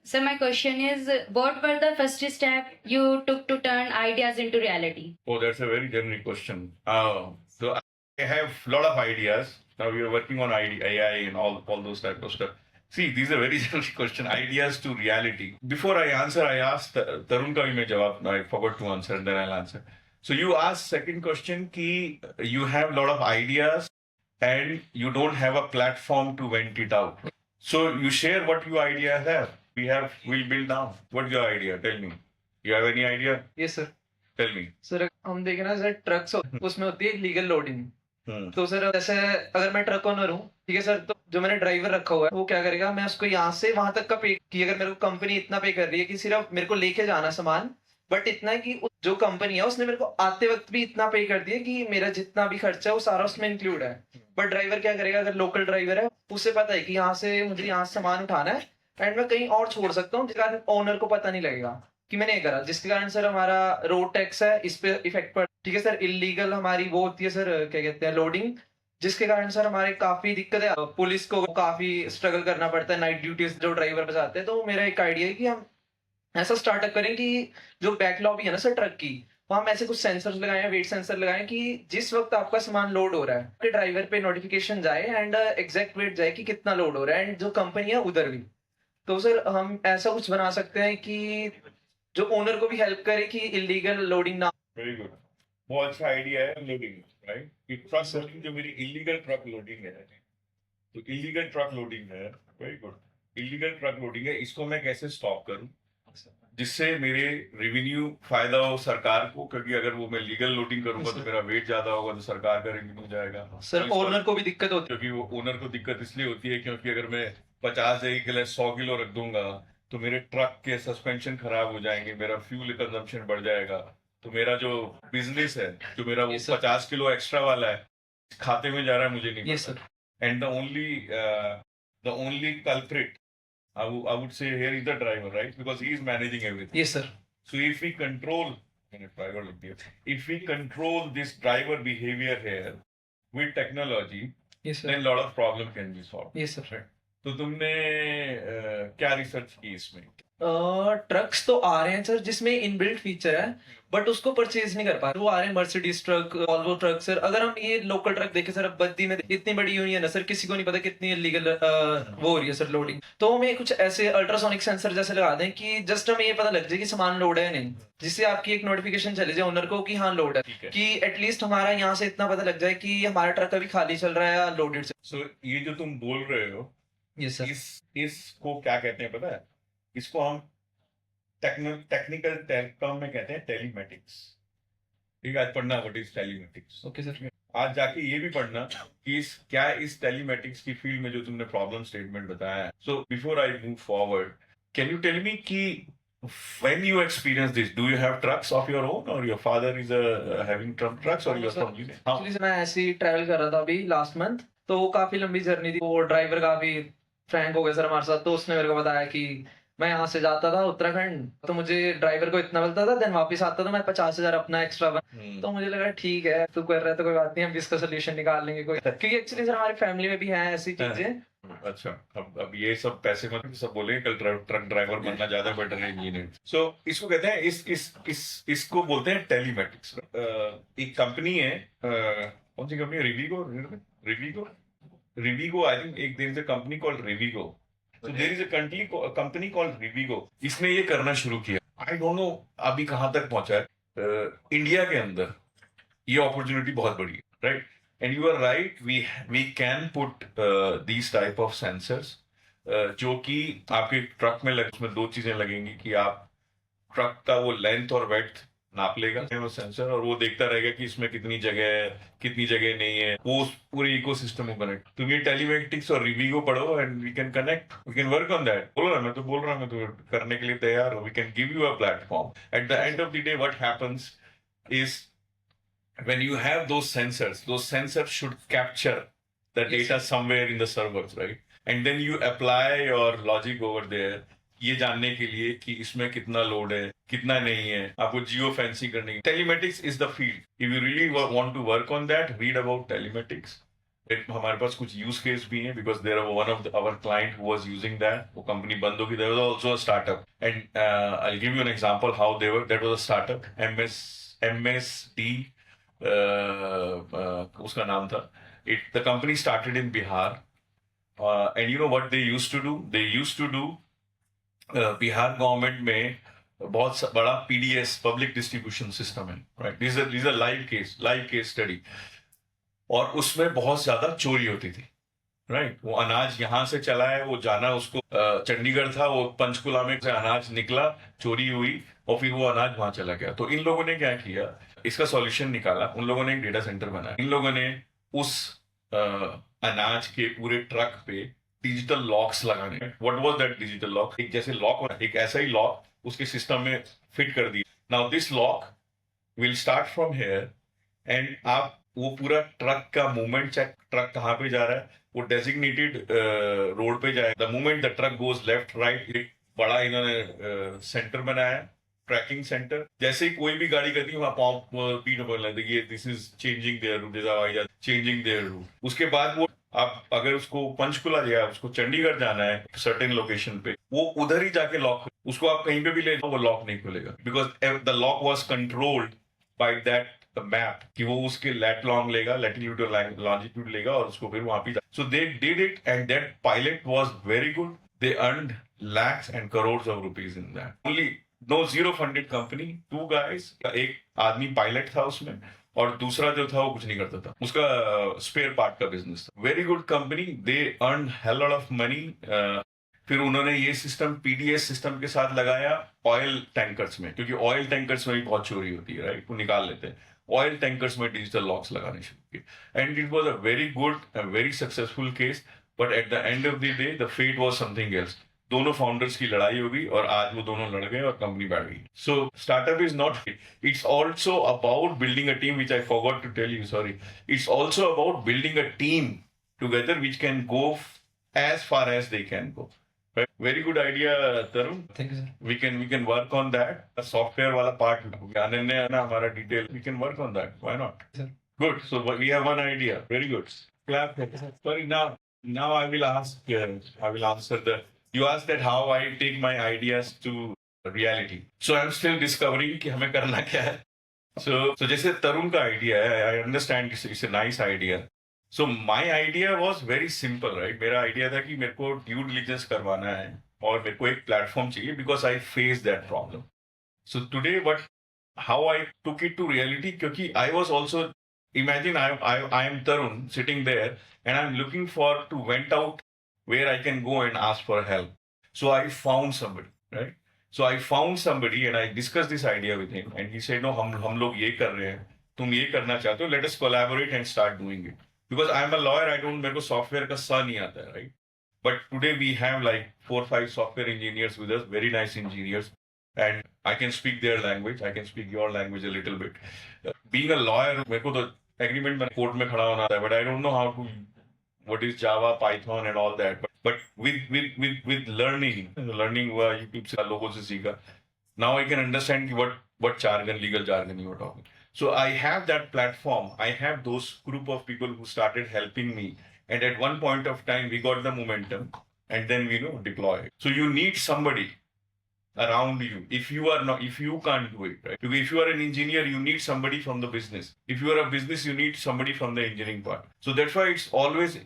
Sir, my question is, what were the first step you took to turn ideas into reality? Oh, that's a very generic question. So I have a lot of ideas. Now we are working on AI and all those type of stuff. See, these are very generic question. Ideas to reality. Before I answer, I asked Tarun ka bhi main jawab. I forgot to answer, and then I'll answer. So you asked second question ki you have a lot of ideas and you don't have a platform to vent it out. So you share what your ideas have. We'll build now. What's your idea? Tell me. You have any idea? Yes sir. Tell me. Sir हम देखें ना sir, trucks उसमें होती है legal loading. तो sir जैसे अगर मैं ट्रक ओनर हूँ, ठीक है सर, तो जो मैंने ड्राइवर रखा हुआ है वो क्या करेगा, मैं उसको यहाँ से वहां तक का पे कि अगर मेरे को कंपनी इतना पे कर रही है कि सिर्फ मेरे को लेके जाना सामान, बट इतना है कि जो कंपनी है उसने मेरे को आते वक्त भी इतना पे कर दिया कि मेरा जितना भी खर्चा है वो सारा उसमें इंक्लूड है। बट ड्राइवर क्या करेगा, अगर लोकल ड्राइवर है उसे पता है कि यहाँ से मुझे यहाँ से सामान उठाना है एंड मैं कहीं और छोड़ सकता हूँ, जिस कारण ओनर को पता नहीं लगेगा कि मैंने ये करा, जिसके कारण सर हमारा रोड टैक्स है इस पे इफेक्ट पड़। ठीक है सर, इलीगल हमारी वो होती है सर, क्या कहते हैं, लोडिंग, जिसके कारण सर हमारे काफी दिक्कत है, पुलिस को काफी स्ट्रगल करना पड़ता है, नाइट ड्यूटीज जो ड्राइवर बजाते हैं। तो मेरा एक आइडिया है कि हम ऐसा स्टार्टअप करें कि जो बैकलॉग है ना सर ट्रक की, वहां हम ऐसे कुछ सेंसर लगाएं, वेट सेंसर लगाएं कि जिस वक्त आपका सामान लोड हो रहा है ड्राइवर पे नोटिफिकेशन जाए एंड एग्जैक्ट वेट जाए कि कितना लोड हो रहा है, एंड जो कंपनी है उधर भी। तो सर हम ऐसा कुछ बना सकते हैं कि जो ओनर को भी हेल्प करे कि इलीगल लोडिंग ना। वेरी गुड, बहुत अच्छा आइडिया है लोडिंग, राइट। कि ट्रक लोडिंग जो मेरी इलीगल ट्रक लोडिंग है, तो इलीगल ट्रक लोडिंग है, very good, illegal truck loading है, इसको मैं कैसे स्टॉप करूं जिससे मेरे रेवेन्यू फायदा हो सरकार को, क्योंकि अगर वो मैं लीगल लोडिंग करूंगा तो मेरा वेट ज्यादा होगा तो सरकार का रेवेन्यू जाएगा। सर ओनर को भी दिक्कत होती है, क्योंकि वो ओनर को दिक्कत इसलिए होती है क्योंकि अगर मैं 50 के लिए 100 किलो रख दूंगा तो मेरे ट्रक के सस्पेंशन खराब हो जाएंगे, मेरा फ्यूल कंजम्पशन बढ़ जाएगा, तो मेरा जो बिजनेस है, जो मेरा वो 50 किलो एक्स्ट्रा वाला है खाते में जा रहा है मुझे नहीं yes sir. and the only culprit, I would say here is the driver, right? Because he is managing everything. Yes, sir. So if we control, if we control this driver behavior here with technology, Yes, then sir. a lot of problem can be solved. Yes, sir. तो तुमने क्या research की इसमें? Trucks तो आ रहे हैं sir जिसमें inbuilt feature है, बट उसको परचेज नहीं कर पा रहे। वो आ रहे हैं Mercedes truck, Volvo truck sir. अगर हम ये लोकल ट्रक देखें सर, अब बद्दी में इतनी बड़ी यूनियन है सर, किसी को नहीं पता कितनी इलीगल वो हो रही है सर लोडिंग। तो हमें कुछ ऐसे अल्ट्रासोनिक सेंसर जैसे लगा दें कि जस्ट हमें ये पता लग जाए कि सामान लोड है नहीं, जिससे आपकी एक नोटिफिकेशन चले जाए ओनर को कि हाँ लोड है, ठीक है। कि एटलीस्ट हमारा यहाँ से इतना पता लग जाए कि हमारा ट्रक अभी खाली चल रहा है या लोडेड से। So ये जो तुम बोल रहे हो, यस सर। इसको क्या कहते हैं पता है? इसको हम टेक्निकल टर्म में कहते हैं टेलीमेटिक्स। ठीक है, आज पढ़ना what is telematics. Okay sir. आज जाके ये भी पढ़ना कि क्या इस टेलीमेटिक्स की फील्ड में जो तुमने प्रॉब्लम स्टेटमेंट बताया है। So before I move forward, can you tell me कि when you experience this, do you have trucks of your own or your father is having trucks or you are from हाँ, actually मैं ऐसे ही travel कर रहा था अभी last month, तो काफी लंबी जर्नी थी। वो ड्राइवर काफी फ्रैंक हो गया सर हमारे साथ, तो उसने मेरे को बताया कि मैं यहाँ से जाता था उत्तराखंड, तो मुझे ड्राइवर को इतना मिलता था, देन वापस आता था मैं 50,000 अपना एक्स्ट्रा तो मुझे लगा ठीक है तू कर रहा है तो कोई बात नहीं, हम इसका सोल्यूशन निकाल लेंगे कोई, क्योंकि एक्चुअली सर हमारी फैमिली में भी है ऐसी चीजें। अच्छा, अब ये सब पैसे मत सब बोलेंगे कल ट्रक ड्राइवर बनना ज्यादा बेटर है इंजीनियर। सो इसको कहते हैं इसको बोलते हैं टेलीमेटिक्स। एक कंपनी है, कौन सी कंपनी है? Rivigo I think. एक दिन से company called Rivigo. So there is a company called Rivigo. इसने ये करना शुरू किया। I don't know अभी कहाँ तक पहुंचा है। इंडिया के अंदर ये अपॉर्चुनिटी बहुत बड़ी है, right? And you are right, we can put these type of sensors जो कि आपके ट्रक में उसमें दो चीजें लगेंगी कि आप ट्रक का वो लेंथ और वेड्थ नाप लेगा वो सेंसर, और वो देखता रहेगा कि इसमें कितनी जगह है, कितनी जगह नहीं है, वो पूरे इकोसिस्टम में कनेक्ट। तुम ये टेलीमेटिक्स और रिवीगो पढ़ो and we can connect, we can work on that. बोल रहा मैं तो करने के लिए तैयार हूँ। We can give you a platform. At the end of the day what happens is when you have those sensors should capture the data somewhere in the servers, right? And then you apply your logic over there, ये जानने के लिए कि इसमें कितना load है, कितना नहीं है, आपको जियो फैंसी करनी है। Telematics is the field. If you really want to work on that, read about telematics. हमारे पास कुछ यूज केस भी हैं, because there one of our client who was using that. वो कंपनी बंद होगी, there was also a startup, and I will give you an example how they were. That was a startup, MSD उसका नाम था। The company started in Bihar, and you know what they used to do, Bihar government में बहुत बड़ा PDS, public distribution system है, right? This a live case study, और उसमें बहुत ज्यादा चोरी होती थी, राइट? वो अनाज यहाँ से चला है, वो जाना उसको चंडीगढ़ था, वो पंचकुला में से अनाज निकला, चोरी हुई, और फिर वो अनाज वहां चला गया। तो इन लोगों ने क्या किया, इसका सॉल्यूशन निकाला। उन लोगों ने एक डेटा सेंटर बनाया। इन लोगों ने उस अनाज के पूरे ट्रक पे डिजिटल लॉक्स लगाने। What was that digital lock? एक जैसे लॉक, एक ऐसा ही लॉक उसके सिस्टम में फिट कर दिया। Now this lock will start from here, and आप वो पूरा ट्रक का मूवमेंट चेक, ट्रक कहाँ पे जा रहा है, वो डेजिग्नेटेड रोड पे जाए। The movement the truck goes left right, एक बड़ा इन्होंने सेंटर बनाया, ट्रैकिंग सेंटर। जैसे ही कोई भी गाड़ी करती है वहां पंप पीठ बोलने लगती है, this is changing their route, changing their route. उसके बाद वो आप अगर उसको पंचकुला गया, उसको चंडीगढ़ जाना है सर्टेन लोकेशन पे, वो उधर ही जाके लॉक, उसको आप कहीं पे भी ले जाओ वो लॉक नहीं खुलेगा, because the lock was controlled by that map, कि वो उसके लैट लॉन्ग लेगा, लैटिट्यूड और लॉन्जिट्यूड लेगा, और उसको फिर वहां पे। So they did it, and that pilot was very good. They earned lakhs and crores of rupees in that. Only no zero funded company, 2 guys, एक आदमी पायलट था उसमें, और दूसरा जो था वो कुछ नहीं करता था, उसका स्पेयर पार्ट का बिजनेस था। Very good company, they earn hell lot of money. फिर उन्होंने ये सिस्टम PDS सिस्टम के साथ लगाया ऑयल टैंकर्स में, क्योंकि ऑयल टैंकर्स में भी बहुत चोरी होती है, राइट? वो निकाल लेते हैं। ऑयल टैंकर्स में डिजिटल लॉक्स लगाने शुरू किए, and it was a very good, very successful case. But at the end of the day the fate was something else. दोनों फाउंडर्स की लड़ाई हो गई, और आज वो दोनों लड़ गए और कंपनी बैठ गई। So startup is not, it's also about building a team, which I forgot to tell you, sorry. It's also about building a team together which can go as far as they can go. Right? Very good idea, Tarun. Thank you, sir. We can work on that. The software wala part, Ananya na hamara detail. We can work on that. Why not? Sir. Good. So we have one idea. Very good. Clap. Sorry. Now I will ask. I will answer the. You asked that how I take my ideas to reality. So I'm still discovering कि हमें करना क्या है. So जैसे तरुण का idea है, I understand it's a nice idea. So my idea was very simple, right? मेरा idea था कि मेरे को due diligence करवाना है और मेरे को एक platform चाहिए because I faced that problem. So today how I took it to reality, क्योंकि I was also, imagine I am Tarun sitting there and I'm looking to vent out where I can go and ask for help. So I found somebody, right? So I found somebody and I discussed this idea with him and he said, no, हम लोग ये कर रहे हैं, तुम ये करना चाहते हो, let us collaborate and start doing it. Because I'm a lawyer, मेरे को software का सा नहीं आता है, right? But today we have like 4 or 5 software engineers with us, very nice engineers. And I can speak their language, I can speak your language a little bit. Being a lawyer, मेरे को तो agreement में court में खड़ा होना है, but I don't know how to, what is Java, Python and all that. But with learning हुआ YouTube से लोगों से सीखा. Now I can understand what jargon, legal jargon you were talking. So I have that platform. I have those group of people who started helping me. And at one point of time, we got the momentum and then we deploy. So you need somebody around you. If you can't do it, right? Because if you are an engineer, you need somebody from the business. If you are a business, you need somebody from the engineering part. So that's why it's always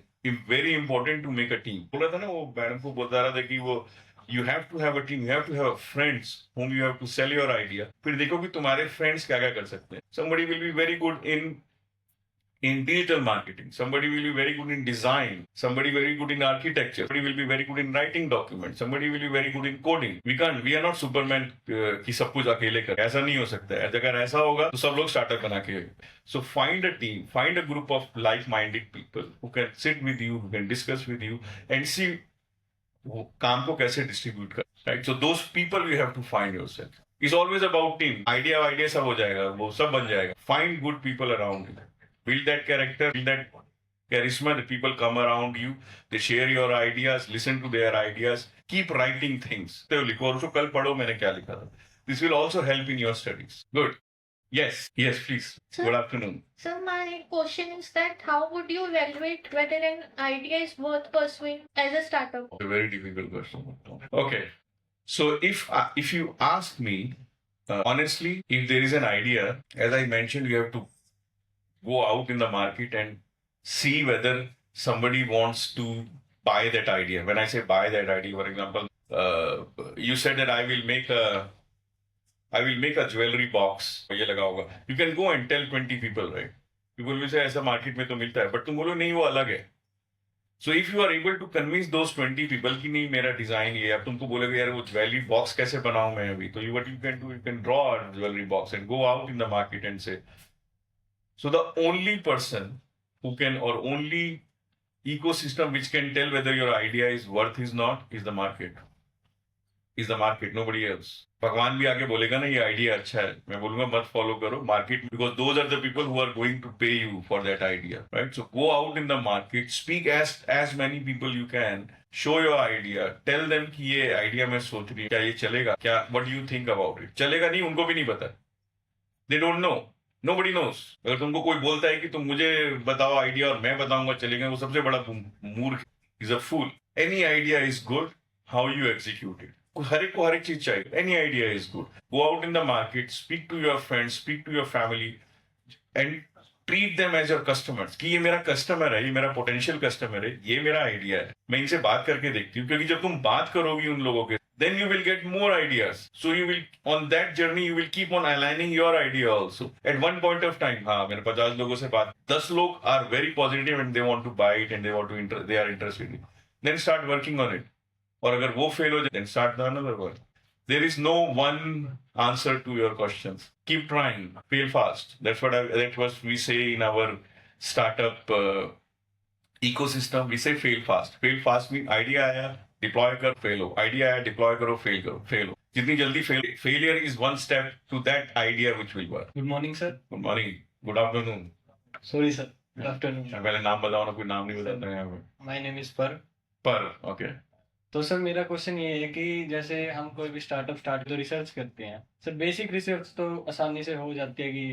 very important to make a team. बोला था ना वो madam को बता रहा था कि वो you have to have a team, you have to have friends whom you have to sell your idea. फिर देखो कि तुम्हारे friends क्या क्या कर सकते हैं. Somebody will be very good in digital marketing. Somebody will be very good in design. Somebody very good in architecture. Somebody will be very good in writing documents. Somebody will be very good in coding. We are not Superman कि सब कुछ अकेले कर. ऐसा नहीं हो सकता है. अगर ऐसा होगा तो सब लोग startup बना के. So find a team, find a group of like-minded people who can sit with you, who can discuss with you, and see वो काम को कैसे distribute कर. Right? So those people you have to find yourself. It's always about team. Idea सब हो जाएगा. वो सब बन जाएगा. Find good people around you. Build that character, build that charisma. The people come around you, they share your ideas, listen to their ideas, keep writing things. तो लिखो और उसको कल पढ़ो मैंने क्या लिखा था. This will also help in your studies. Good. Yes, please. Sir? Good afternoon. So my question is that how would you evaluate whether an idea is worth pursuing as a startup? A very difficult question. Okay. So if you ask me, honestly, if there is an idea, as I mentioned, you have to go out in the market and see whether somebody wants to buy that idea. When I say buy that idea, for example, you said that I will make a jewelry box. ये लगा होगा. You can go and tell 20 people, right? People will say ऐसा market में तो मिलता है, but तुम बोलो नहीं वो अलग है. So if you are able to convince those 20 people कि नहीं मेरा design ये, अब तुमको बोलेगे यार वो jewelry box कैसे बनाऊं मैं अभी, तो what you can do, you can draw a jewelry box and go out in the market and say. So the only person who can, or only ecosystem which can tell whether your idea is worth is not, is the market. Is the market, nobody else. भगवान भी आगे बोलेगा ना ये idea अच्छा है, मैं बोलूंगा मत follow करो market, because those are the people who are going to pay you for that idea, right? So go out in the market, speak as many people you can, show your idea, tell them कि ये idea मैं सोच रही हूँ, क्या ये चलेगा, क्या, what do you think about it? चलेगा नहीं, उनको भी नहीं पता. They don't know. Nobody knows. अगर तुमको कोई बोलता है कि तुम मुझे बताओ आइडिया और मैं बताऊंगा चलेगा, वो सबसे बड़ा मूर्ख. Is a fool. Any idea is good. How you execute it. हर एक को हर एक चीज चाहिए. Any idea is good. Go out in the market, speak to your friends, speak to your family, and treat them as your customers. कि ये मेरा customer है, ये मेरा पोटेंशियल कस्टमर है, ये मेरा आइडिया है, मैं इनसे बात करके देखती हूँ. क्योंकि जब तुम बात करोगी उन लोगों के, then you will get more ideas. So you will, on that journey, you will keep on aligning your idea also. At one point of time, हाँ मैंने 50 लोगों से बात, 10 लोग are very positive and they want to buy it and they are interested in it. Then start working on it. और अगर वो fail हो जाए, then start another one. There is no one answer to your questions. Keep trying. Fail fast. That's what we say in our startup ecosystem. We say fail fast. Fail fast means idea आया, deploy कर, fail हो. Idea आया, deploy करो, fail करो, fail हो. जितनी जल्दी failure is one step to that idea which will work. Good morning, sir. Good morning. Good afternoon. Sorry, sir. Good afternoon. पहले नाम बताओ ना, कोई नाम नहीं बताता यहाँ पे। My name is पर। ओके। तो सर मेरा क्वेश्चन ये है कि जैसे हम कोई भी स्टार्टअप स्टार्ट तो रिसर्च करते हैं सर, बेसिक रिसर्च तो आसानी से हो जाती है कि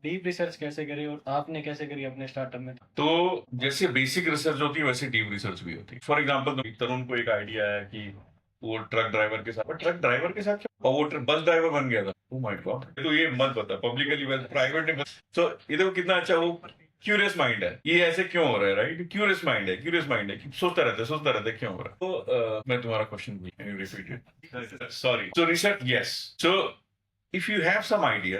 डीप रिसर्च कैसे करें, और आपने कैसे करी अपने स्टार्टअप में? तो जैसे बेसिक रिसर्च होती है वैसे डीप रिसर्च भी होती है। फॉर एग्जांपल तरुण को एक आइडिया है कि वो ट्रक ड्राइवर के साथ, ट्रक ड्राइवर के साथ क्या, और वो बस ड्राइवर बन गया था। ओह माय गॉड, तो ये मत बता पब्लिकली, प्राइवेट में। तो ये देखो कितना अच्छा, वो क्यूरियस माइंड है, ये ऐसे क्यों हो रहा है, राइट? क्यूरियस माइंड है कि सोचता रहता है क्यों हो रहा है। तो मैं तुम्हारा question repeat it, sorry. So research, yes. So if you have some idea,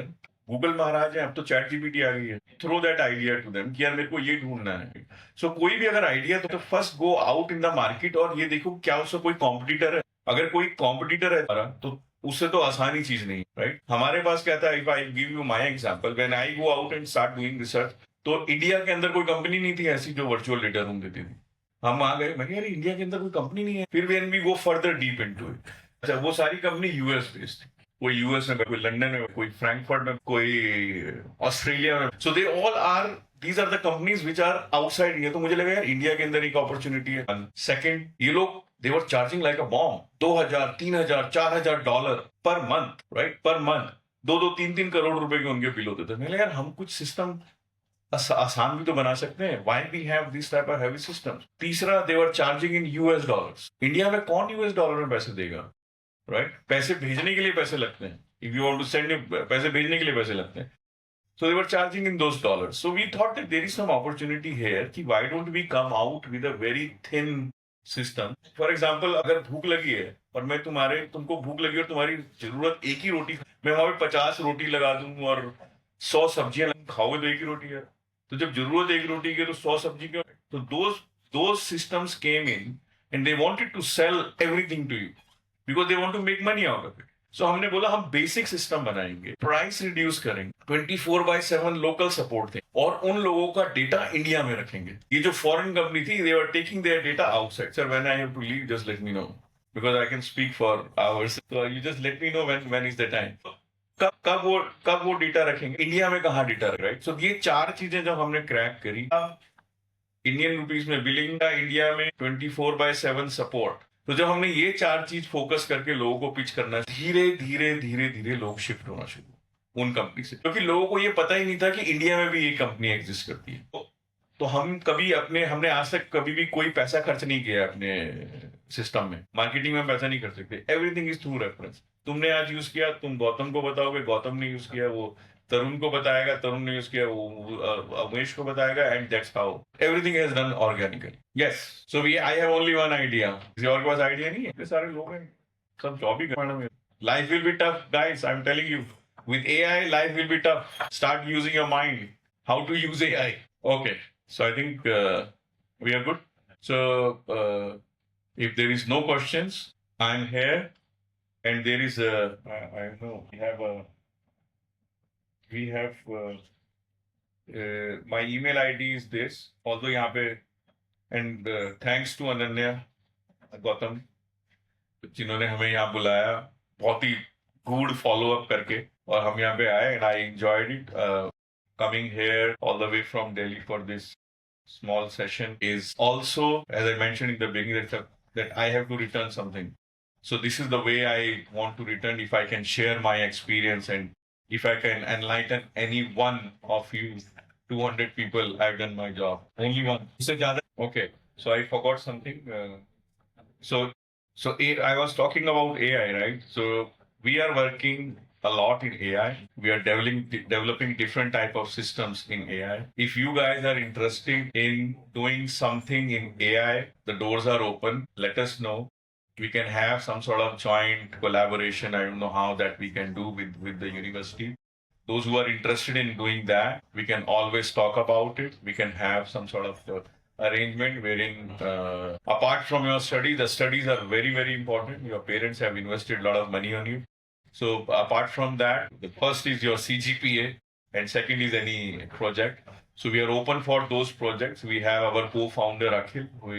Google महाराज है, अब तो चैट जीपीटी आ गई है, throw that idea to them कि यार मेरे को ये ढूंढना है। सो कोई भी अगर आइडिया, तो first go out in the market और ये देखो क्या उससे कोई कॉम्पिटिटर है। अगर कोई कॉम्पिटिटर है तो उससे तो आसानी चीज नहीं, राइट? हमारे पास क्या था, if I give you my example, when I go out and start doing research, तो इंडिया के अंदर कोई कंपनी नहीं थी ऐसी जो वर्चुअल डेटा रूम देती थी। हम आ गए, मैं यार इंडिया के अंदर कोई कंपनी नहीं है। फिर when we go further deep into it, अच्छा वो सारी कंपनी यूएस बेस्ड थी, कोई यूएस में, कोई लंदन में, कोई फ्रैंकफर्ट में, कोई ऑस्ट्रेलिया में। So they all are, these are the companies which are outside India. तो मुझे लगा यार इंडिया के अंदर एक अपॉर्चुनिटी है। सेकंड, ये लोग they were charging like a bomb, $2,000, $3,000, $4,000 per month, right? Per month 2-3 crore रुपए के उनके बिल होते थे। मैंने यार हम कुछ सिस्टम आसान भी तो बना सकते हैं, why we have this type of heavy systems। तीसरा, they were charging in US dollars। India में कौन US डॉलर में पैसे देगा, राइट? पैसे भेजने के लिए पैसे लगते हैं, if you want to send पैसे भेजने के लिए पैसे लगते हैं। So they were charging in those dollars। So we thought that there is some opportunity here कि why don't we come out with a very thin system. For example, अगर भूख लगी है और मैं तुमको भूख लगी और तुम्हारी जरूरत एक ही रोटी, मैं वहां पे 50 रोटी लगा दूं और 100 सब्जियां खाओगे तो एक ही रोटी है। तो जब जरूरत एक रोटी की तो 100 सब्जी क्यों? तो those systems came in and they wanted to sell everything to you because they want to make money out of it। So हमने बोला हम बेसिक सिस्टम बनाएंगे, प्राइस रिड्यूस करेंगे, 24/7 लोकल सपोर्ट थे, और उन लोगों का डेटा इंडिया में रखेंगे। ये जो फॉरेन कंपनी थी, they were taking their data outside। Sir, when I have to leave, just let me know because I can speak for hours। So you just let me know when is the time। कब वो data रखेंगे, India में कहाँ data, right? सो ये 4 चीजें जब हमने crack करी, इंडियन रुपीज में बिलिंग का, इंडिया में 24/7 सपोर्ट, तो जब हमने ये 4 चीज फोकस करके लोगों को पिच करना, धीरे लोग शिफ्ट होना शुरू उन कंपनी से, क्योंकि लोगों को ये पता ही नहीं था कि इंडिया में भी ये कंपनी एग्जिस्ट करती है। तो हम हमने आज तक कभी भी कोई पैसा खर्च नहीं किया अपने सिस्टम में, मार्केटिंग में पैसा नहीं कर सकते। Everything is through reference. तुमने आज यूज किया, तुम गौतम को बताओगे, गौतम ने यूज किया, वो तरुण को बताएगा, तरुण ने यूज किया, वो अवनीश को बताएगा, and that's how everything is done organically. Yes, so I have only one idea. किसी और के पास आइडिया नहीं है? ये सारे लोग हैं, सब जॉब ही करना है। Life will be tough guys, I am telling you, with AI life will be tough। Start using your mind, how to use AI। Okay, so I think we are good। So if there is no questions, I'm here, and there is I know we have my email ID is this, although यहाँ पे, and thanks to Ananya, Gautam, जिन्होंने हमें यहाँ बुलाया, बहुत ही good follow up करके, और हम यहाँ पे आए, and I enjoyed it coming here all the way from Delhi for this small session is also, as I mentioned in the beginning, that I have to return something. So this is the way I want to return, if I can share my experience and if I can enlighten any one of you, 200 people, I've done my job. Only one. Okay. So I forgot something. So I was talking about AI, right? So we are working a lot in AI. We are developing different type of systems in AI. If you guys are interested in doing something in AI, the doors are open. Let us know. We can have some sort of joint collaboration. I don't know how that we can do with the university. Those who are interested in doing that, we can always talk about it. We can have some sort of arrangement wherein apart from your study, the studies are very, very important. Your parents have invested a lot of money on you. So apart from that, the first is your CGPA and second is any project. So we are open for those projects. We have our co-founder Akhil, who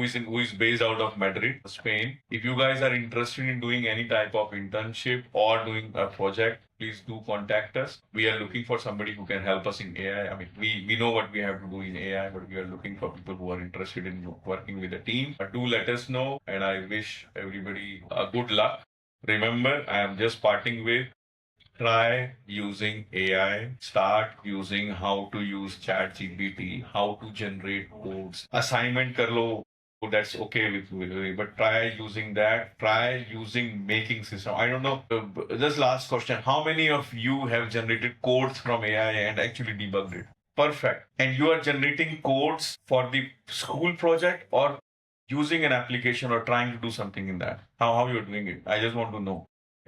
is based out of Madrid, Spain. If you guys are interested in doing any type of internship or doing a project, please do contact us. We are looking for somebody who can help us in AI. I mean, we know what we have to do in AI, but we are looking for people who are interested in working with the team. Do let us know, and I wish everybody good luck. Remember, I am just parting with try using AI, start using how to use ChatGPT, how to generate codes. Assignment kar lo, that's okay with me, but try using that. Try using making system. I don't know. Just last question. How many of you have generated codes from AI and actually debugged it? Perfect. And you are generating codes for the school project or using an application or trying to do something in that? How you're doing it? I just want to know.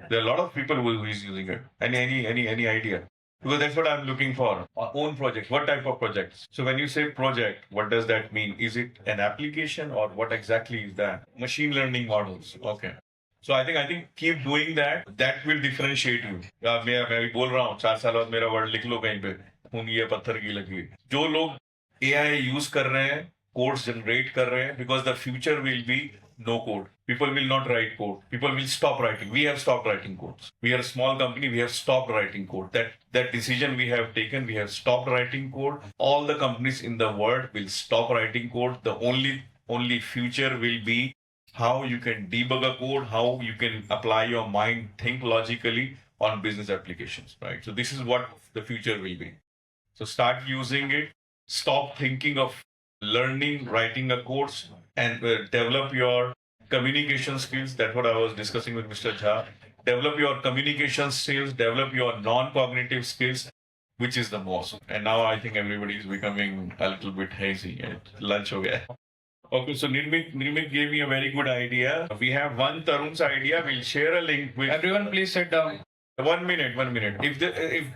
There are a lot of people who is using it. Any idea? Because that's what I'm looking for. Our own projects. What type of projects? So when you say project, what does that mean? Is it an application or what exactly is that? Machine learning models. Okay. So I think keep doing that. That will differentiate you. मैं भी बोल रहा हूँ 4 साल बाद मेरा word लिख लो कहीं पे खून ये पत्थर की लगी जो लोग AI यूज कर रहे हैं कोड्स जनरेट कर रहे हैं because the future will be no code. People will not write code. People will stop writing. We have stopped writing codes. We are a small company. We have stopped writing code. That decision we have taken. We have stopped writing code. All the companies in the world will stop writing code. The only future will be how you can debug a code, how you can apply your mind, think logically on business applications, right? So this is what the future will be. So start using it. Stop thinking of learning, writing a course, and develop your communication skills. That's what I was discussing with Mr. Jha. Develop your communication skills, develop your non-cognitive skills, which is the most. And now I think everybody is becoming a little bit hazy. Lunch ho gaya. Okay, so Nirmit gave me a very good idea. We have one Tarun's idea. We'll share a link with Everyone, please sit down. 1 minute. If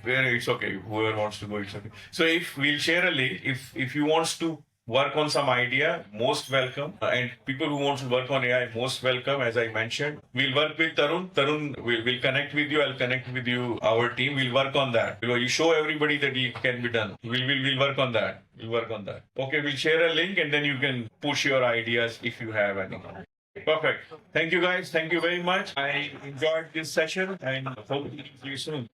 it's okay, whoever wants to go, it's okay. So if we'll share a link, if you wants to work on some idea, most welcome. And people who want to work on AI, most welcome. As I mentioned, we'll work with Tarun. Tarun will connect with you. I'll connect with you, our team. We'll work on that. You show everybody that it can be done. We'll work on that. Okay, we'll share a link and then you can push your ideas if you have any. Perfect. Thank you guys. Thank you very much. I enjoyed this session and hope to see you soon.